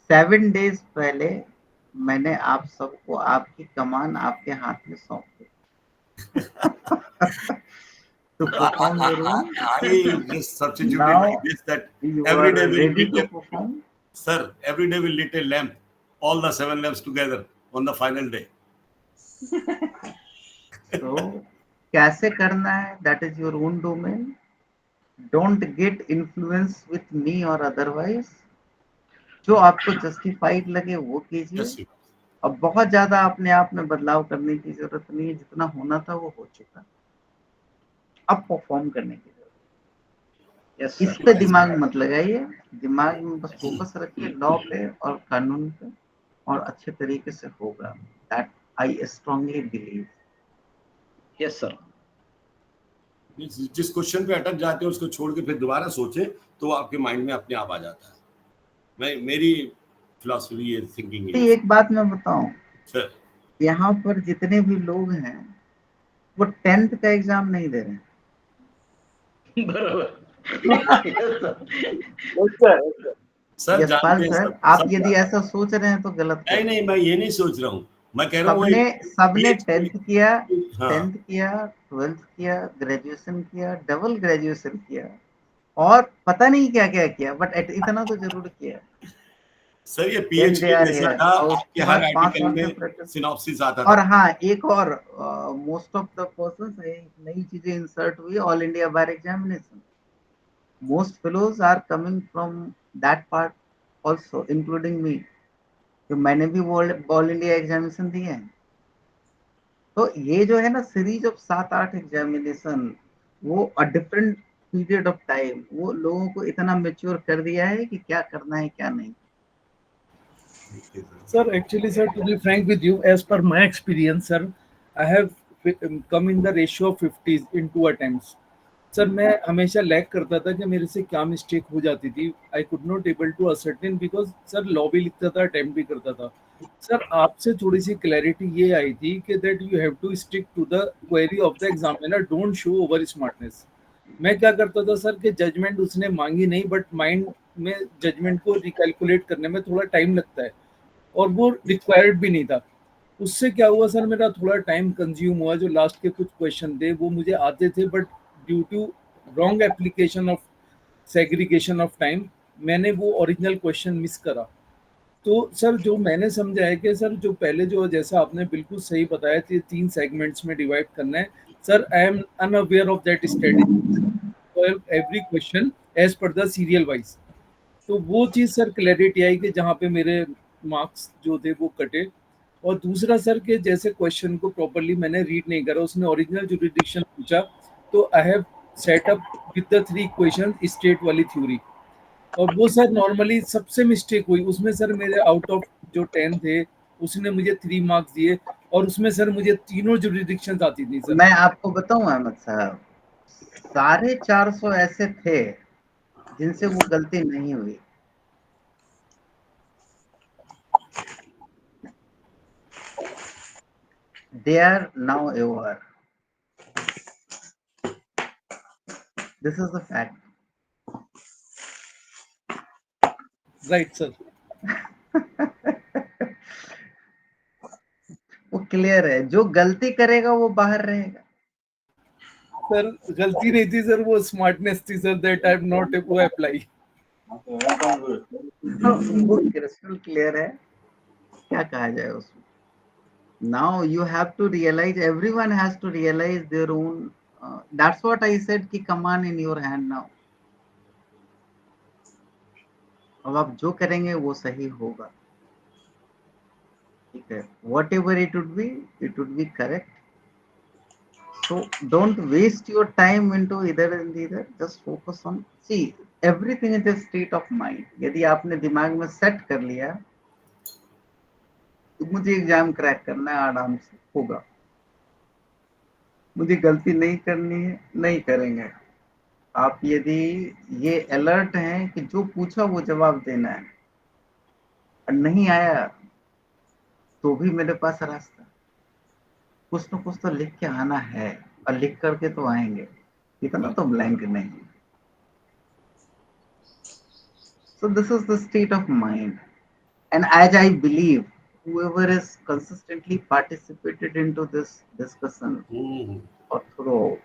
Speaker 1: 7 days पहले मैंने आप सबको आपकी कमान आपके हाथ में सौंप दी। To perform your own.
Speaker 2: I just substituted
Speaker 1: Now
Speaker 2: like this that
Speaker 1: you
Speaker 2: every
Speaker 1: are
Speaker 2: day will
Speaker 1: ready
Speaker 2: lit
Speaker 1: to
Speaker 2: a,
Speaker 1: perform.
Speaker 2: sir, every day will lit a lamp, all the 7 lamps together on the final day.
Speaker 1: So कैसे करना है, that is your own domain. Don't get influenced with me or otherwise. जो आपको justified लगे वो कीजिए,
Speaker 2: Yes, sir.
Speaker 1: अब बहुत ज्यादा अपने आप में बदलाव करने की जरूरत नहीं है, जितना होना था वो हो चुका, अब परफॉर्म करने की जरूरत।
Speaker 5: यस
Speaker 1: इस
Speaker 5: सर
Speaker 1: पे दिमाग मत लगाइए, दिमाग में बस फोकस रखिए लॉ पे और कानून पे, और अच्छे तरीके से होगा। That I strongly believe.
Speaker 5: Yes sir
Speaker 2: जिस क्वेश्चन पे अटक जाते हैं उसको छोड़ के फिर दोबारा सोचें तो वो आपके माइंड में अपने आप आ जाता है। मेरी फिलॉसफी ये थिंकिंग है।
Speaker 1: एक बात मैं बताऊं,
Speaker 2: सर
Speaker 1: यहाँ पर जितने भी लोग हैं वो 10th का एग्जाम नहीं दे रहे हैं।
Speaker 5: बराबर
Speaker 2: सर
Speaker 1: यशपाल
Speaker 2: जानते हैं
Speaker 1: सर,
Speaker 2: सब
Speaker 1: आप
Speaker 2: सब
Speaker 1: यदि
Speaker 2: जानते
Speaker 1: ऐसा सोच रहे हैं तो गलत कर
Speaker 2: हैं।
Speaker 1: रहे
Speaker 2: नहीं
Speaker 1: हैं।
Speaker 2: मैं ये नहीं सोच रहा हूँ, मैं कह रहा हूँ
Speaker 1: सबने सबने
Speaker 2: ये
Speaker 1: 10th किया,
Speaker 2: हाँ
Speaker 1: 10th किया, 12th किया, ग्रेजुएशन किया, डबल ग्रेजुएशन किया, और पता नहीं क्या क्या किया, बट इतना तो जरूर किया।
Speaker 2: सर ये
Speaker 1: Then they
Speaker 2: पीएचडी
Speaker 1: are
Speaker 2: जैसा
Speaker 1: here।
Speaker 2: था
Speaker 1: और
Speaker 2: कि
Speaker 1: उसके
Speaker 2: हर
Speaker 1: बाद 5
Speaker 2: आर्टिकल
Speaker 1: साल से
Speaker 2: में
Speaker 1: प्रैक्टिस।
Speaker 2: सिनॉप्सिस आता
Speaker 1: और
Speaker 2: था।
Speaker 1: हाँ, एक और मोस्ट ऑफ द पर्सन नई चीजें इंसर्ट हुई, all India bar examination. Most fellows are coming from that part also, including me, तो मैंने भी ऑल इंडिया एग्जामिनेशन दिए हैं। तो ये जो है ना सीरीज ऑफ 7-8 एग्जामिनेशन, वो a different period of time, वो लोगों को इतना मेच्योर कर दिया है कि क्या करना है क्या नहीं।
Speaker 4: Sir, actually, sir, to be frank with you, as per my experience, sir, I have come in the ratio of 50s in 2 attempts. Sir मैं हमेशा लैग करता था कि मेरे से क्या मिस्टेक हो जाती थी। I could not able to ascertain because sir law भी लिखता था, अटेम्प्ट भी करता था। सर आपसे थोड़ी सी क्लैरिटी ये आई थी कि that you have to stick to the query of the examiner, don't show over smartness. मैं क्या करता था सर कि जजमेंट उसने मांगी नहीं, बट माइंड में जजमेंट को रिकैलकुलेट करने में थोड़ा टाइम लगता है, और वो रिक्वायर्ड भी नहीं था। उससे क्या हुआ सर, मेरा थोड़ा टाइम कंज्यूम हुआ। जो लास्ट के कुछ क्वेश्चन थे वो मुझे आते थे, but due to wrong application of segregation of time मैंने वो ओरिजिनल क्वेश्चन मिस करा। तो सर जो मैंने समझा है कि सर जो पहले जो जैसा आपने बिल्कुल सही बताया कि 3 सेगमेंट्स में डिवाइड करना है। Sir I am unaware of that strategy, every question as per the serial wise. तो वो चीज़ सर क्लैरिटी आई कि जहाँ पे मेरे मार्क्स जो थे वो कटे। और दूसरा सर कि जैसे क्वेश्चन को प्रॉपर्ली मैंने रीड नहीं करा, उसने ओरिजिनल जुरिडिक्शन पूछा, तो I have set up with the 3 equation state वाली थ्योरी, और वो सर नॉर्मली सबसे मिस्टेक हुई उसमें। सर मेरे आउट ऑफ जो 10 थे उसने मुझे 3 मार्क्स दिए, और उसमें सर मुझे तीनों जुरिडिक्शन आती थी सर।
Speaker 1: मैं आपको बताऊं अहमद साहब, 450 ऐसे थे जिनसे वो गलती नहीं हुई। They are now over. This is the fact.
Speaker 4: Right sir.
Speaker 1: वो क्लियर है, जो गलती करेगा वो बाहर रहेगा।
Speaker 4: सर गलती नहीं थी सर, वो स्मार्टनेस थी sir, that I have not able to apply.
Speaker 1: वो क्रिस्टल क्लियर है, क्या कहा जाए उसमें। Now you have to realize, everyone has to realize their own. That's what I said कि command in your hand now. अब आप जो करेंगे वो सही होगा, ठीक है। Whatever it would be correct. So don't waste your time into either and either. Just focus on, see, everything is a state of mind. यदि आपने दिमाग में सेट कर लिया तो मुझे एग्जाम क्रैक करना है, आराम से होगा। मुझे गलती नहीं करनी है, नहीं करेंगे। आप यदि ये अलर्ट हैं कि जो पूछा वो जवाब देना है, और नहीं आया तो भी मेरे पास रास्ता, कुछ न कुछ तो लिख के आना है, और लिख करके तो आएंगे, इतना तो ब्लैंक नहीं। So this is the state of mind, and as I believe whoever is consistently participated into this discussion or throughout,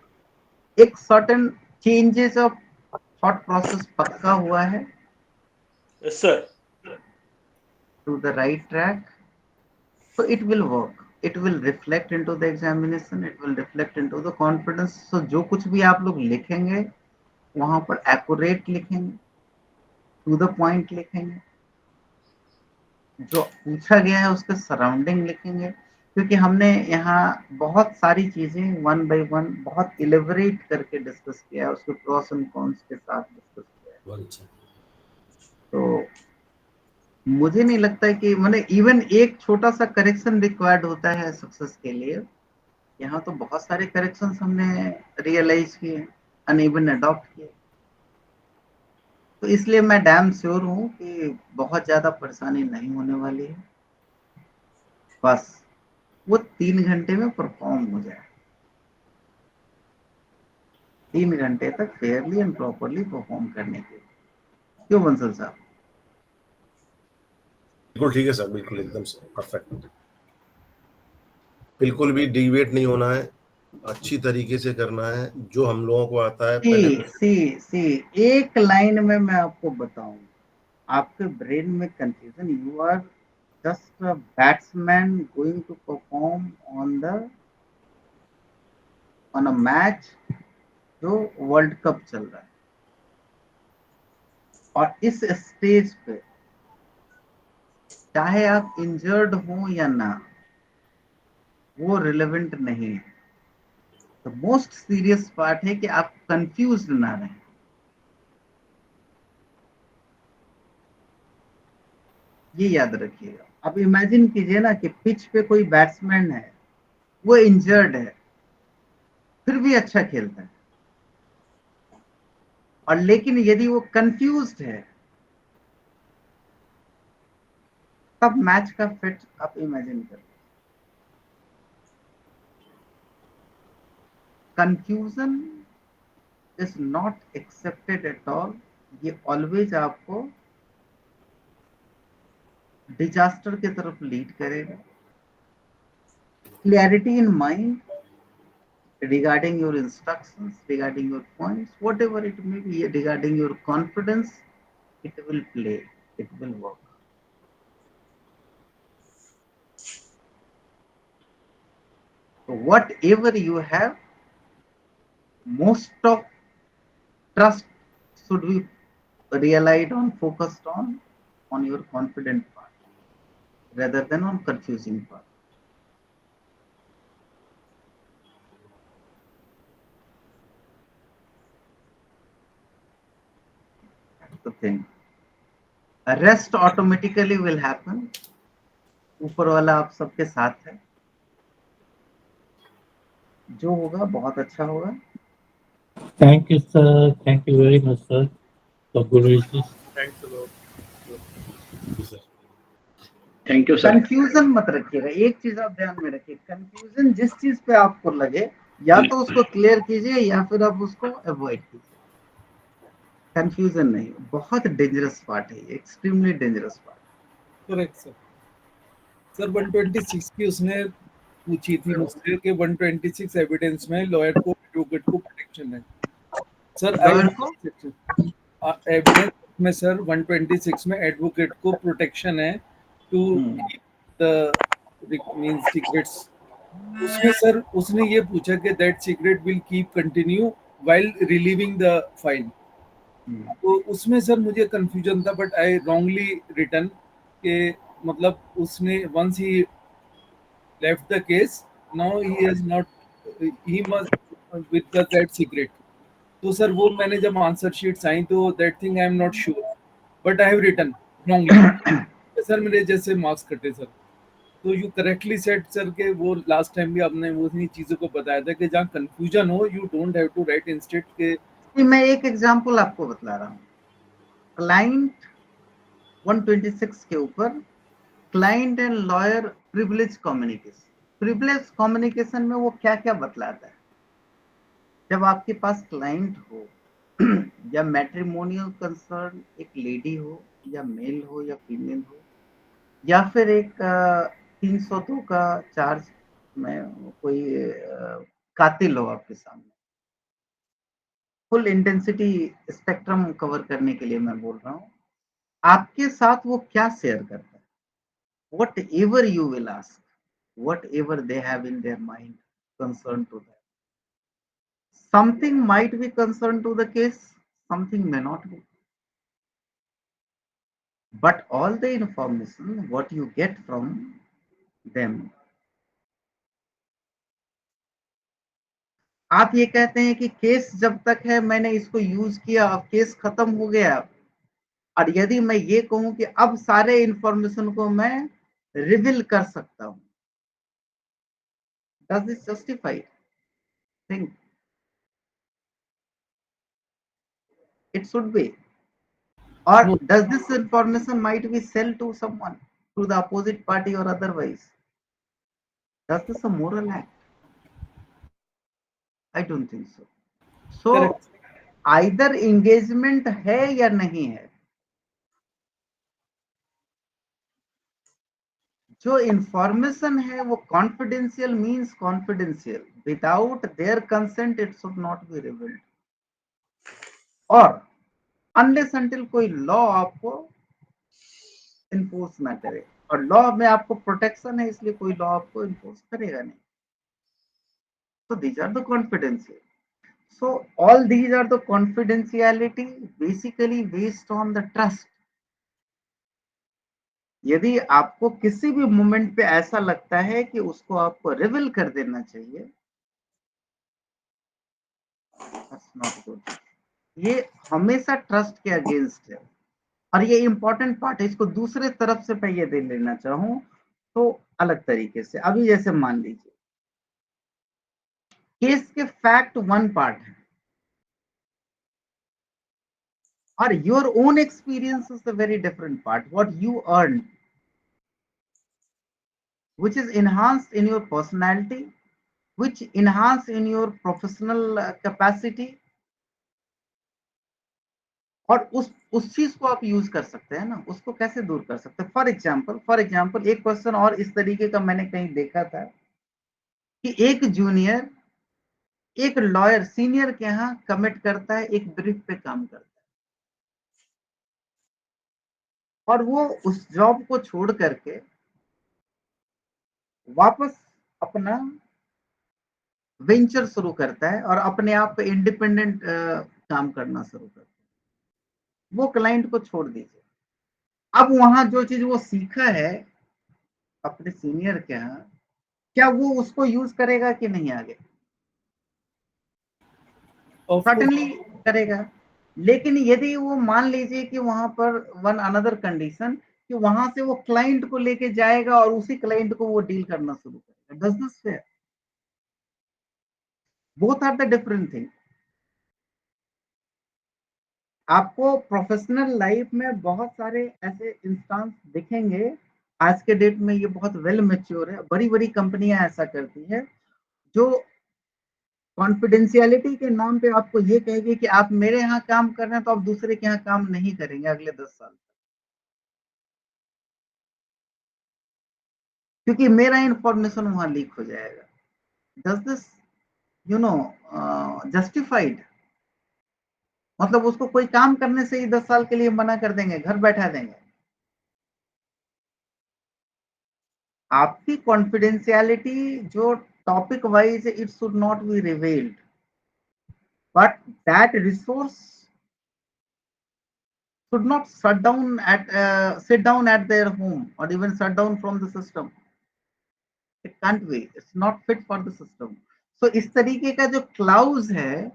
Speaker 1: एक certain changes of thought process पक्का हुआ है,
Speaker 5: yes sir
Speaker 1: to the right track, so it will work, it will reflect into the examination, it will reflect into the confidence. So जो कुछ भी आप लोग लिखेंगे वहां पर accurate लिखेंगे, to the point लिखेंगे, जो पूछा गया है उसके सराउंडिंग लिखेंगे, क्योंकि हमने यहाँ बहुत सारी चीजें वन बाय वन बहुत इलेबोरेट करके डिस्कस किया है, उसके प्रोस एंड कॉन्स के साथ डिस्कस किया है।
Speaker 2: बहुत अच्छा।
Speaker 1: तो मुझे नहीं लगता है कि मैंने इवन एक छोटा सा करेक्शन रिक्वायर्ड होता है सक्सेस के लिए। यहाँ तो बहुत सारे करेक्शंस हमने रियलाइज किए, अनइवन अडॉप्ट किए। तो इसलिए मैं डैम श्योर हूँ कि बहुत ज्यादा परेशानी नहीं होने वाली है। बस वो 3 घंटे में परफॉर्म हो जाए, 3 घंटे तक फेयरली एंड प्रॉपरली परफॉर्म करने के लिए। क्यों बंसल साहब?
Speaker 10: बिल्कुल ठीक है सर, बिल्कुल एकदम परफेक्ट। बिल्कुल भी डिवेट नहीं होना है, अच्छी तरीके से करना है जो हम लोगों को आता है। पहले तो
Speaker 1: सी एक लाइन में मैं आपको बताऊं, आपके ब्रेन में confusion, you are just a batsman going to perform on a match जो वर्ल्ड कप चल रहा है, और इस स्टेज पे चाहे आप इंजर्ड हो या ना, वो रिलेवेंट नहीं है। द मोस्ट सीरियस पार्ट है कि आप कंफ्यूज ना रहें। ये याद रखिएगा। अब इमेजिन कीजिए ना कि पिच पे कोई बैट्समैन है, वो इंजर्ड है, फिर भी अच्छा खेलता है, और लेकिन यदि वो कंफ्यूज्ड है, तब मैच का फिट आप इमेजिन करें। Confusion is not accepted at all. ये ऑलवेज आपको डिजास्टर की तरफ लीड करेगा। Clarity in mind regarding your instructions, regarding your points, whatever it may be, regarding your confidence, it will play, it will work. So whatever you have, most of trust should be relied on, focused on your confident part rather than on confusing part. That's the thing. Rest automatically will happen. ऊपर वाला आप सबके साथ है, जो होगा बहुत अच्छा होगा।
Speaker 6: Thank you, sir. Thank you very much, sir, for good wishes.
Speaker 3: Thanks a lot.
Speaker 5: Thank you sir.
Speaker 1: Confusion मत रखिएगा, एक चीज आप ध्यान में रखिए, कंफ्यूजन जिस चीज पे आपको लगे, या तो उसको क्लियर कीजिए या फिर आप उसको अवॉइड कीजिए। कंफ्यूजन नहीं, बहुत डेंजरस पार्ट है, extremely dangerous part.
Speaker 4: Correct sir. Sir 126 की उसने पूछी थी मुझसे कि 126 एविडेंस में लॉयर को एडवोकेट को प्रोटेक्शन है। सर
Speaker 1: लॉयर को
Speaker 4: एविडेंस में सर 126 में एडवोकेट को प्रोटेक्शन है टू द मींस सीक्रेट्स। उसमें सर उसने ये पूछा कि that secret will keep continue while relieving the file. तो उसमें सर मुझे कंफ्यूजन था, बट आई रॉन्गली रिटन के मतलब उसने once he left the case, now he has not, he must with the that secret. तो सर वो मैंने जब आंसर शीट्स आई तो that thing I am not sure, but I have written wrongly. Sir मेरे जैसे मार्क्स कटे sir. तो यू करेक्टली सेड सर के वो लास्ट टाइम भी आपने वो उन्हीं चीजों को बताया था कि जहाँ कंफ्यूजन हो you don't have to write instead के।
Speaker 1: मैं एक एग्जांपल आपको बतला रहा हूँ। क्लाइंट 126 के ऊपर client and lawyer privilege communication. Privilege communication में वो क्या क्या बतलाता है? जब आपके पास क्लाइंट हो या मैट्रिमोनियल कंसर्न एक लेडी हो या मेल हो या फीमेल हो, या फिर एक 302 का चार्ज में कोई कातिल हो आपके सामने, फुल इंटेंसिटी स्पेक्ट्रम कवर करने के लिए मैं बोल रहा हूँ, आपके साथ वो क्या शेयर करता है? Whatever you will ask, whatever they have in their mind concern to that, something might be concerned to the case, something may not be. but all the information what you get from them, आप ये कहते हैं कि case जब तक है मैंने इसको यूज किया, अब केस खत्म हो गया, और यदि मैं ये कहूं कि अब सारे इंफॉर्मेशन को मैं रिवील कर सकता हूं, does this justify? Think it should be, or
Speaker 4: No.
Speaker 1: does this information might be sell to someone, to the opposite party or otherwise? Does this a moral act? I don't think so. So
Speaker 4: Correct.
Speaker 1: either engagement है या नहीं है, जो information है वो confidential means confidential, without their consent it should not be revealed, और unless until कोई law आपको इन्फोर्स ना करे, और लॉ में आपको प्रोटेक्शन है इसलिए कोई लॉ आपको इन्फोर्स करेगा नहीं. So these are the confidential. So all these are the confidentiality basically based on the trust. यदि आपको किसी भी मोमेंट पे ऐसा लगता है कि उसको आपको रिवील कर देना चाहिए, that's not good. ये हमेशा ट्रस्ट के अगेंस्ट है, और ये इंपॉर्टेंट पार्ट है. इसको दूसरे तरफ से मैं ये दे लेना चाहूं तो अलग तरीके से. अभी जैसे मान लीजिए केस के फैक्ट वन पार्ट है, और your own experience is the very different part, what you earned, which is enhanced in your personality, which enhance in your professional capacity, और उस चीज को आप यूज कर सकते हैं ना, उसको कैसे दूर कर सकते हैं. फॉर एग्जाम्पल एक क्वेश्चन और इस तरीके का मैंने कहीं देखा था कि एक जूनियर एक लॉयर सीनियर के यहाँ कमिट करता है, एक ब्रीफ पे काम करता है, और वो उस जॉब को छोड़ करके वापस अपना वेंचर शुरू करता है और अपने आप पे इंडिपेंडेंट काम करना शुरू करता है. वो क्लाइंट को छोड़ दीजिए, अब वहां जो चीज वो सीखा है अपने सीनियर के यहाँ, क्या वो उसको यूज करेगा कि नहीं आगे? सर्टेनली करेगा. लेकिन यदि वो मान लीजिए कि वहां पर वन अनदर कंडीशन कि वहां से वो क्लाइंट को लेके जाएगा और उसी क्लाइंट को वो डील करना शुरू करेगा, does this fair? Both are the different thing. आपको प्रोफेशनल लाइफ में बहुत सारे ऐसे इंस्टेंस दिखेंगे. आज के डेट में ये बहुत वेल मैच्योर है, बड़ी बड़ी कंपनियां ऐसा करती है जो कॉन्फिडेंशियलिटी के नाम पे आपको ये कहेगी कि आप मेरे यहाँ काम कर रहे हैं तो आप दूसरे के यहाँ काम नहीं करेंगे अगले 10 साल, क्योंकि मेरा इंफॉर्मेशन वहां लीक हो जाएगा. Does this justified? मतलब उसको कोई काम करने से ही 10 साल के लिए मना कर देंगे, घर बैठा देंगे. आपकी कॉन्फिडेंशियलिटी जो topic wise it should not be revealed, but that resource should not sit down at their home or even shut down from the system. It can't be. It's not fit for the system. So इस तरीके का जो clause है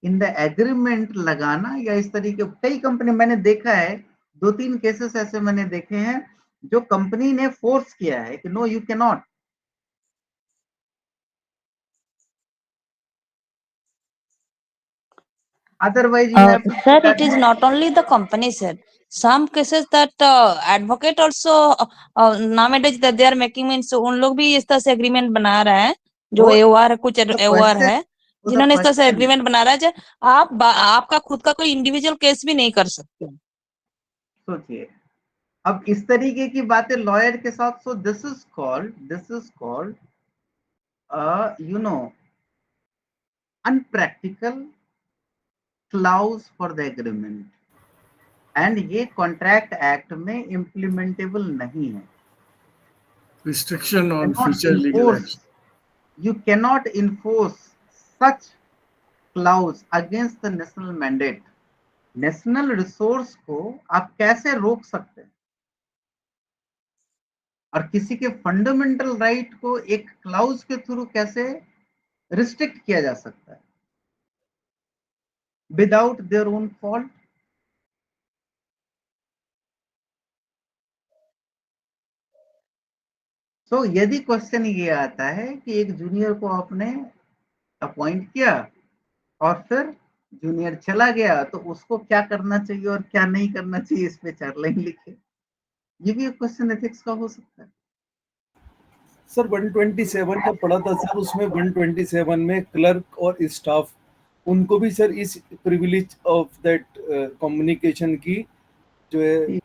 Speaker 1: in the agreement लगाना, या इस तरीके कई कंपनी मैंने देखा है, 2-3 केसेस ऐसे मैंने देखे हैं जो कंपनी ने फोर्स किया है कि no you can not. Otherwise you have to
Speaker 9: Sir, it is not only the company, sir. Some cases that advocate also nowadays that they are making means उन लोग भी इस तरह से एग्रीमेंट बना रहे हैं जो AOR है, कुछ AOR है जिन्होंने इस तरह से एग्रीमेंट बना रहा है जो आपका खुद का कोई इंडिविजुअल केस भी नहीं कर सकते.
Speaker 1: सोचिए अब इस तरीके की बातें लॉयर के साथ. So this is called unpractical clause for the agreement, and ये कॉन्ट्रैक्ट एक्ट में इम्प्लीमेंटेबल नहीं है.
Speaker 3: Restriction on future legal action.
Speaker 1: You cannot enforce such clause against the national mandate. National resource को आप कैसे रोक सकते हैं? और किसी के फंडामेंटल राइट को एक क्लाउज के थ्रू कैसे रिस्ट्रिक्ट किया जा सकता है विदाउट देयर ओन फॉल्ट। तो यदि क्वेश्चन ये आता है कि एक जूनियर को आपने अपॉइंट किया और फिर जूनियर चला गया, तो उसको क्या करना चाहिए और क्या नहीं करना चाहिए, इस पे 4 लाइन लिखे। ये भी एक क्वेश्चन एथिक्स का हो सकता है।
Speaker 4: सर 127 का पढ़ा था सर, उसमें 127 में क्लर्क और स्टाफ उनको भी सर इस प्रिविलेज ऑफ दैट कम्युनिकेशन की जो है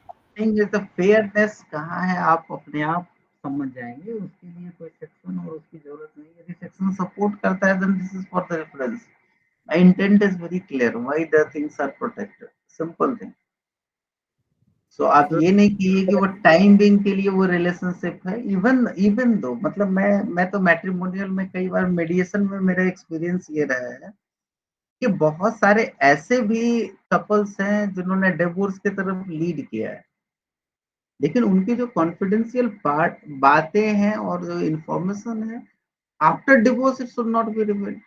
Speaker 1: फेयरनेस कहाँ है आप अपने आप समझ जाएंगे, उसके लिए कोई सेक्शन और उसकी जरूरत नहीं है। यदि सेक्शन सपोर्ट करता है then this is for the reference. My intent is very clear why the things are protected, simple thing. So आप ये नहीं कीजिए कि वो टाइम बिंग के लिए वो रिलेशनशिप है। इवन दो मतलब मैं तो मैट्रिमोनियल में कई बार मेडिएशन में मेरा एक्सपीरियंस ये रहा है कि बहुत सारे ऐसे भी कपल्स हैं जिन्होंने डिवोर्स की तरफ लीड किया है, लेकिन उनकी जो कॉन्फिडेंशियल बातें हैं और जो इंफॉर्मेशन है after divorce it should not be revealed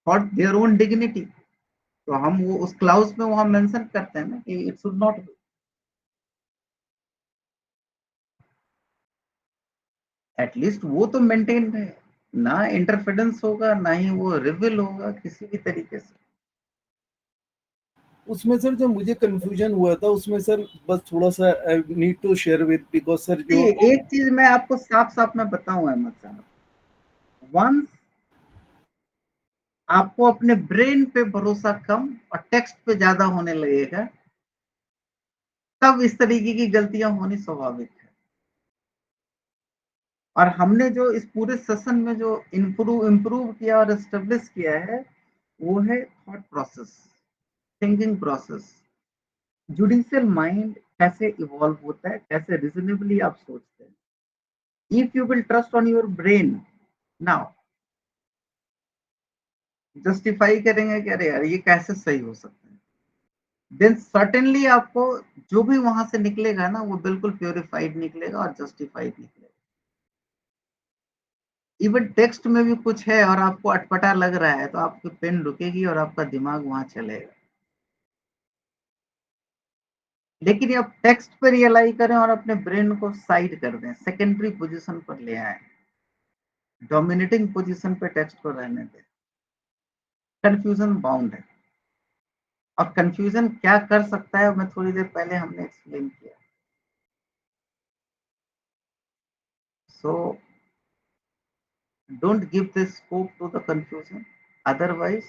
Speaker 1: for their own dignity. तो हम वो उस क्लाउज में वहां मेंशन करते हैं ना कि it should not be, at least वो तो मेंटेन है ना, इंटरफेरेंस होगा ना ही वो रिवील होगा किसी भी तरीके से।
Speaker 4: उसमें सर जो मुझे कंफ्यूजन हुआ था उसमें सर बस थोड़ा सा I need to share with because sir जो
Speaker 1: एक चीज मैं आपको साफ साफ मैं बताऊं अहमद साहब, वंस आपको अपने ब्रेन पे भरोसा कम और टेक्स्ट पे ज्यादा होने लगेगा, तब इस तरीके की गलतियां होनी स्वाभाविक है। और हमने जो इस पूरे सेशन में जो इम्प्रूव किया और एस्टेब्लिश किया है वो है thought process, thinking process, judicial mind कैसे इवॉल्व होता है, कैसे रीजनेबली आप सोचते हैं। If you will trust on your brain now, justify करेंगे कि अरे यार ये कैसे सही हो सकता है, देन सर्टेनली आपको जो भी वहां से निकलेगा ना वो बिल्कुल प्योरिफाइड निकलेगा और जस्टिफाइड निकलेगा। इवन टेक्स्ट में भी कुछ है और आपको अटपटा लग रहा है तो आपकी पेन रुकेगी और आपका दिमाग वहां चलेगा। लेकिन आप टेक्स्ट पर रियलाइज करें और अपने ब्रेन को साइड कर दें, सेकेंडरी पोजीशन पर ले आए, डोमिनेटिंग पोजीशन पे टेक्स्ट को रहने दें, कंफ्यूजन बाउंड है। और कंफ्यूजन क्या कर सकता है मैं थोड़ी देर पहले हमने एक्सप्लेन किया। So don't give this scope to the confusion, otherwise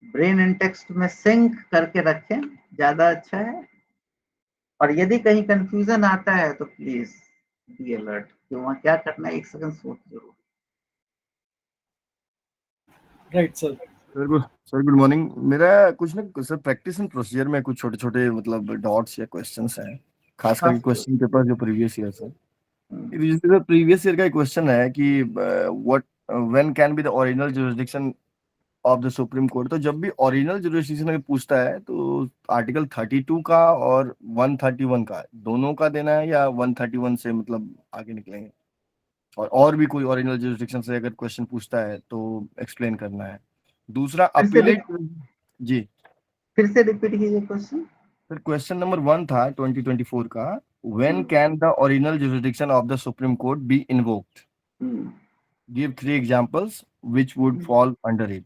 Speaker 1: brain and text में सिंक करके रखें, ज्यादा अच्छा है। और यदि कहीं कंफ्यूजन आता है तो प्लीज बी अलर्ट कि वहां क्या करना है, 1 सेकंड सोच जरूर।
Speaker 4: Right sir.
Speaker 11: Sir good morning. मेरा कुछ ना सर प्रैक्टिस एंड प्रोसीजर में कुछ छोटे छोटे मतलब डॉट्स या क्वेश्चंस हैं, खास करके क्वेश्चन पेपर जो प्रीवियस ईयर सर। जैसे प्रीवियस ईयर का एक क्वेश्चन है कि what when can be the original jurisdiction of the Supreme court. तो जब भी ओरिजिनल जुरिसडिक्शन में पूछता है तो आर्टिकल 32 का और 131 का दोनों का देना है या 131 से मतलब आगे निकलेंगे? और भी कोई ओरिजिनल जुरिसडिक्शन से अगर क्वेश्चन पूछता है तो एक्सप्लेन करना है। दूसरा अपीलेट, जी
Speaker 1: फिर से रिपीट कीजिए क्वेश्चन।
Speaker 11: सर क्वेश्चन नंबर 1 था 2024 का, when can the original jurisdiction of the Supreme Court be invoked, give 3 examples which would fall under it.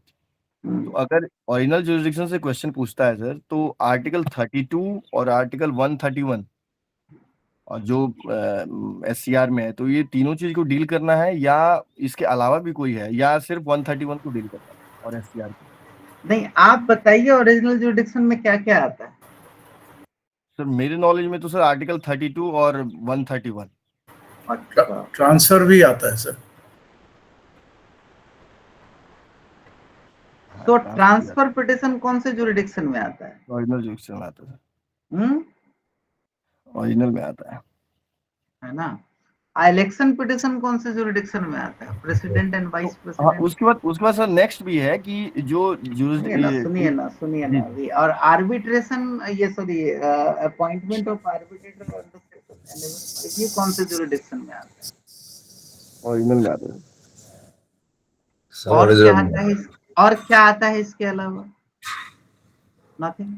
Speaker 11: तो अगर ओरिजिनल जुरिसडिक्शन से क्वेश्चन पूछता है सर तो आर्टिकल 32 और आर्टिकल 131 और जो SCR में है, तो ये तीनों चीज को डील करना है या इसके अलावा भी कोई है या सिर्फ 131 को डील करना है और SCR को? नहीं, आप बताइए ओरिजिनल जुरिसडिक्शन में क्या क्या आता है। सर मेरे नॉलेज में तो सर आर्टिकल 32 और 131।
Speaker 3: ट्रांसफर भी आता है सर।
Speaker 1: तो ट्रांसफर पिटिशन कौन से जुरिसडिक्शन में आता है?
Speaker 11: ओरिजिनल जुरिसडिक्शन में आता है। ओरिजिनल में आता
Speaker 1: है ना। इलेक्शन पिटिशन कौन से जुरिसडिक्शन में आता है? President and vice president.
Speaker 11: उसके बाद सर नेक्स्ट भी है कि जो
Speaker 1: सुनिए ना और आर्बिट्रेशन, ये सॉरी अपॉइंटमेंट ऑफ आर्बिट्रेटर ये कौन से जुरिडिक्शन में आता है?
Speaker 11: ओरिजिनल में आता है।
Speaker 1: और क्या आता है और क्या आता है इसके अलावा? Nothing.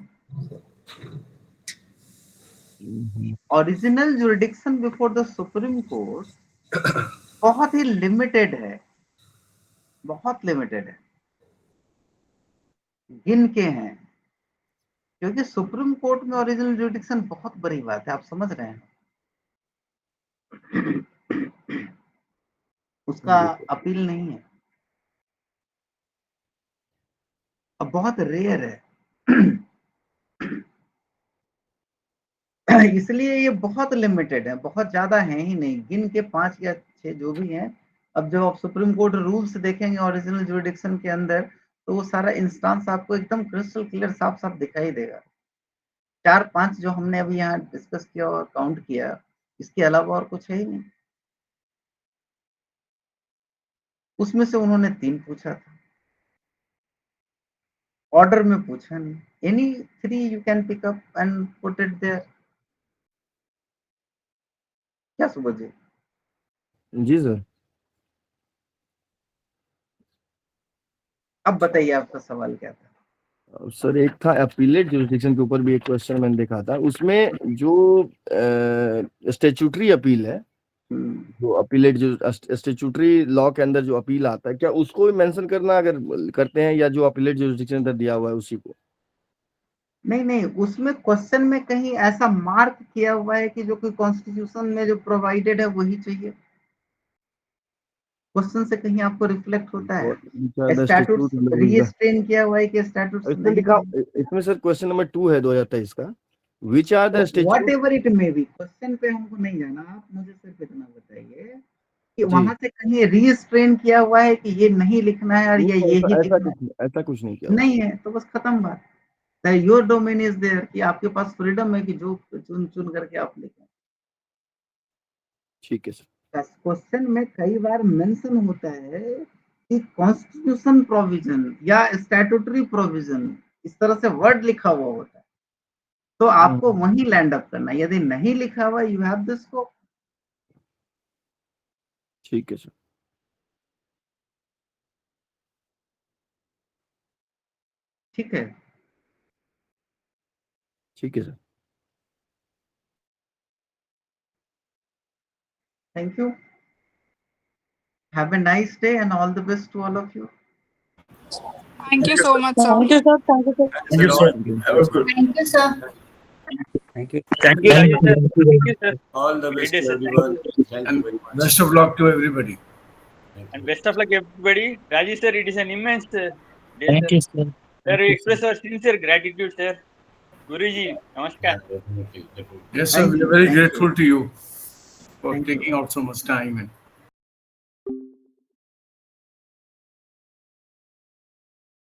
Speaker 1: Original jurisdiction before the Supreme court बहुत ही लिमिटेड है, बहुत लिमिटेड है, गिन के हैं, क्योंकि सुप्रीम कोर्ट में ओरिजिनल जुरिडिक्शन बहुत बड़ी बात है, आप समझ रहे हैं। उसका अपील नहीं है, अब बहुत रेयर है। इसलिए ये बहुत लिमिटेड है, बहुत ज्यादा है ही नहीं, गिन के 5 या 6 जो भी हैं। अब जब आप सुप्रीम कोर्ट रूल्स देखेंगे ओरिजिनल जुरिडिक्शन के अंदर, तो वो सारा इंस्टांस आपको एकदम क्रिस्टल क्लियर साफ साफ दिखाई देगा। 4-5 जो हमने अभी यहाँ डिस्कस किया और काउंट किया, इसके अलावा और कुछ है ही नहीं। उसमें से उन्होंने 3 पूछा था, ऑर्डर में पूछा नहीं। Any 3 you can pick up and put it there. क्या सुबह जी?
Speaker 11: जी सर।
Speaker 1: अब बताइए आपका सवाल क्या था?
Speaker 11: सर एक था अपीलेट जुरिडिक्शन के ऊपर भी एक क्वेश्चन मैंने देखा था, उसमें जो स्टैट्यूटरी अपील है, जो अपीलेट जो स्टैट्यूटरी लॉ के अंदर जो अपील आता है, क्या उसको भी मेंशन करना अगर करते हैं, या जो अपीलेट जुरिडिक्शन अंदर दिया हुआ है उसी को?
Speaker 1: नहीं, उसमें क्वेश्चन में कहीं ऐसा मार्क किया हुआ है कि जो कोई कॉन्स्टिट्यूशन में जो प्रोवाइडेड है वही चाहिए? क्वेश्चन से कहीं आपको रिफ्लेक्ट होता है? स्टैट्यूट रीस्ट्रेन किया हुआ है कि स्टैट्यूट
Speaker 11: इसमें लिखा, इसमें सर क्वेश्चन नंबर 2 है 2023 का, which are the statute,
Speaker 1: whatever it may be. Question पे हमको नहीं जाना, आप मुझे सिर्फ इतना बताइए कि वहां से कहीं रीस्ट्रेन किया हुआ है कि ये नहीं लिखना है और ये ही लिखना है?
Speaker 11: ऐसा कुछ नहीं किया
Speaker 1: नहीं है, तो बस खत्म बात। योर डोमेन इज देयर, कि आपके पास फ्रीडम है कि जो चुन करके आप लिखें।
Speaker 11: ठीक है सर।
Speaker 1: क्वेश्चन में कई बार मेंशन होता है कि कॉन्स्टिट्यूशन प्रोविजन या स्टैट्यूटरी प्रोविजन, इस तरह से वर्ड लिखा हुआ होता है, तो आपको वहीं लैंड अप करना है। यदि नहीं लिखा हुआ, यू हैव दिस स्कोप।
Speaker 11: ठीक है सर।
Speaker 1: ठीक है,
Speaker 11: ठीक है सर।
Speaker 1: Thank you, have a nice day and all the best to all of you.
Speaker 7: Thank you so much, sir.
Speaker 9: Thank you, sir. Thank you, sir.
Speaker 3: Thank you, sir. Have a good.
Speaker 8: Thank you, sir.
Speaker 6: Thank you.
Speaker 12: Thank you, Rajesh sir. Thank you, sir.
Speaker 2: All the best
Speaker 12: Great day,
Speaker 2: to
Speaker 12: sir.
Speaker 2: everyone. Thank you
Speaker 3: And
Speaker 2: very much.
Speaker 3: best of luck to everybody.
Speaker 12: And best of luck, everybody. Rajesh sir, it is an immense day,
Speaker 6: Thank
Speaker 12: sir.
Speaker 6: you, sir.
Speaker 12: Sir, we express our sincere gratitude, sir. Guruji, namaskar.
Speaker 2: Definitely.
Speaker 3: Yes, sir. We are very grateful to you for taking out so much time and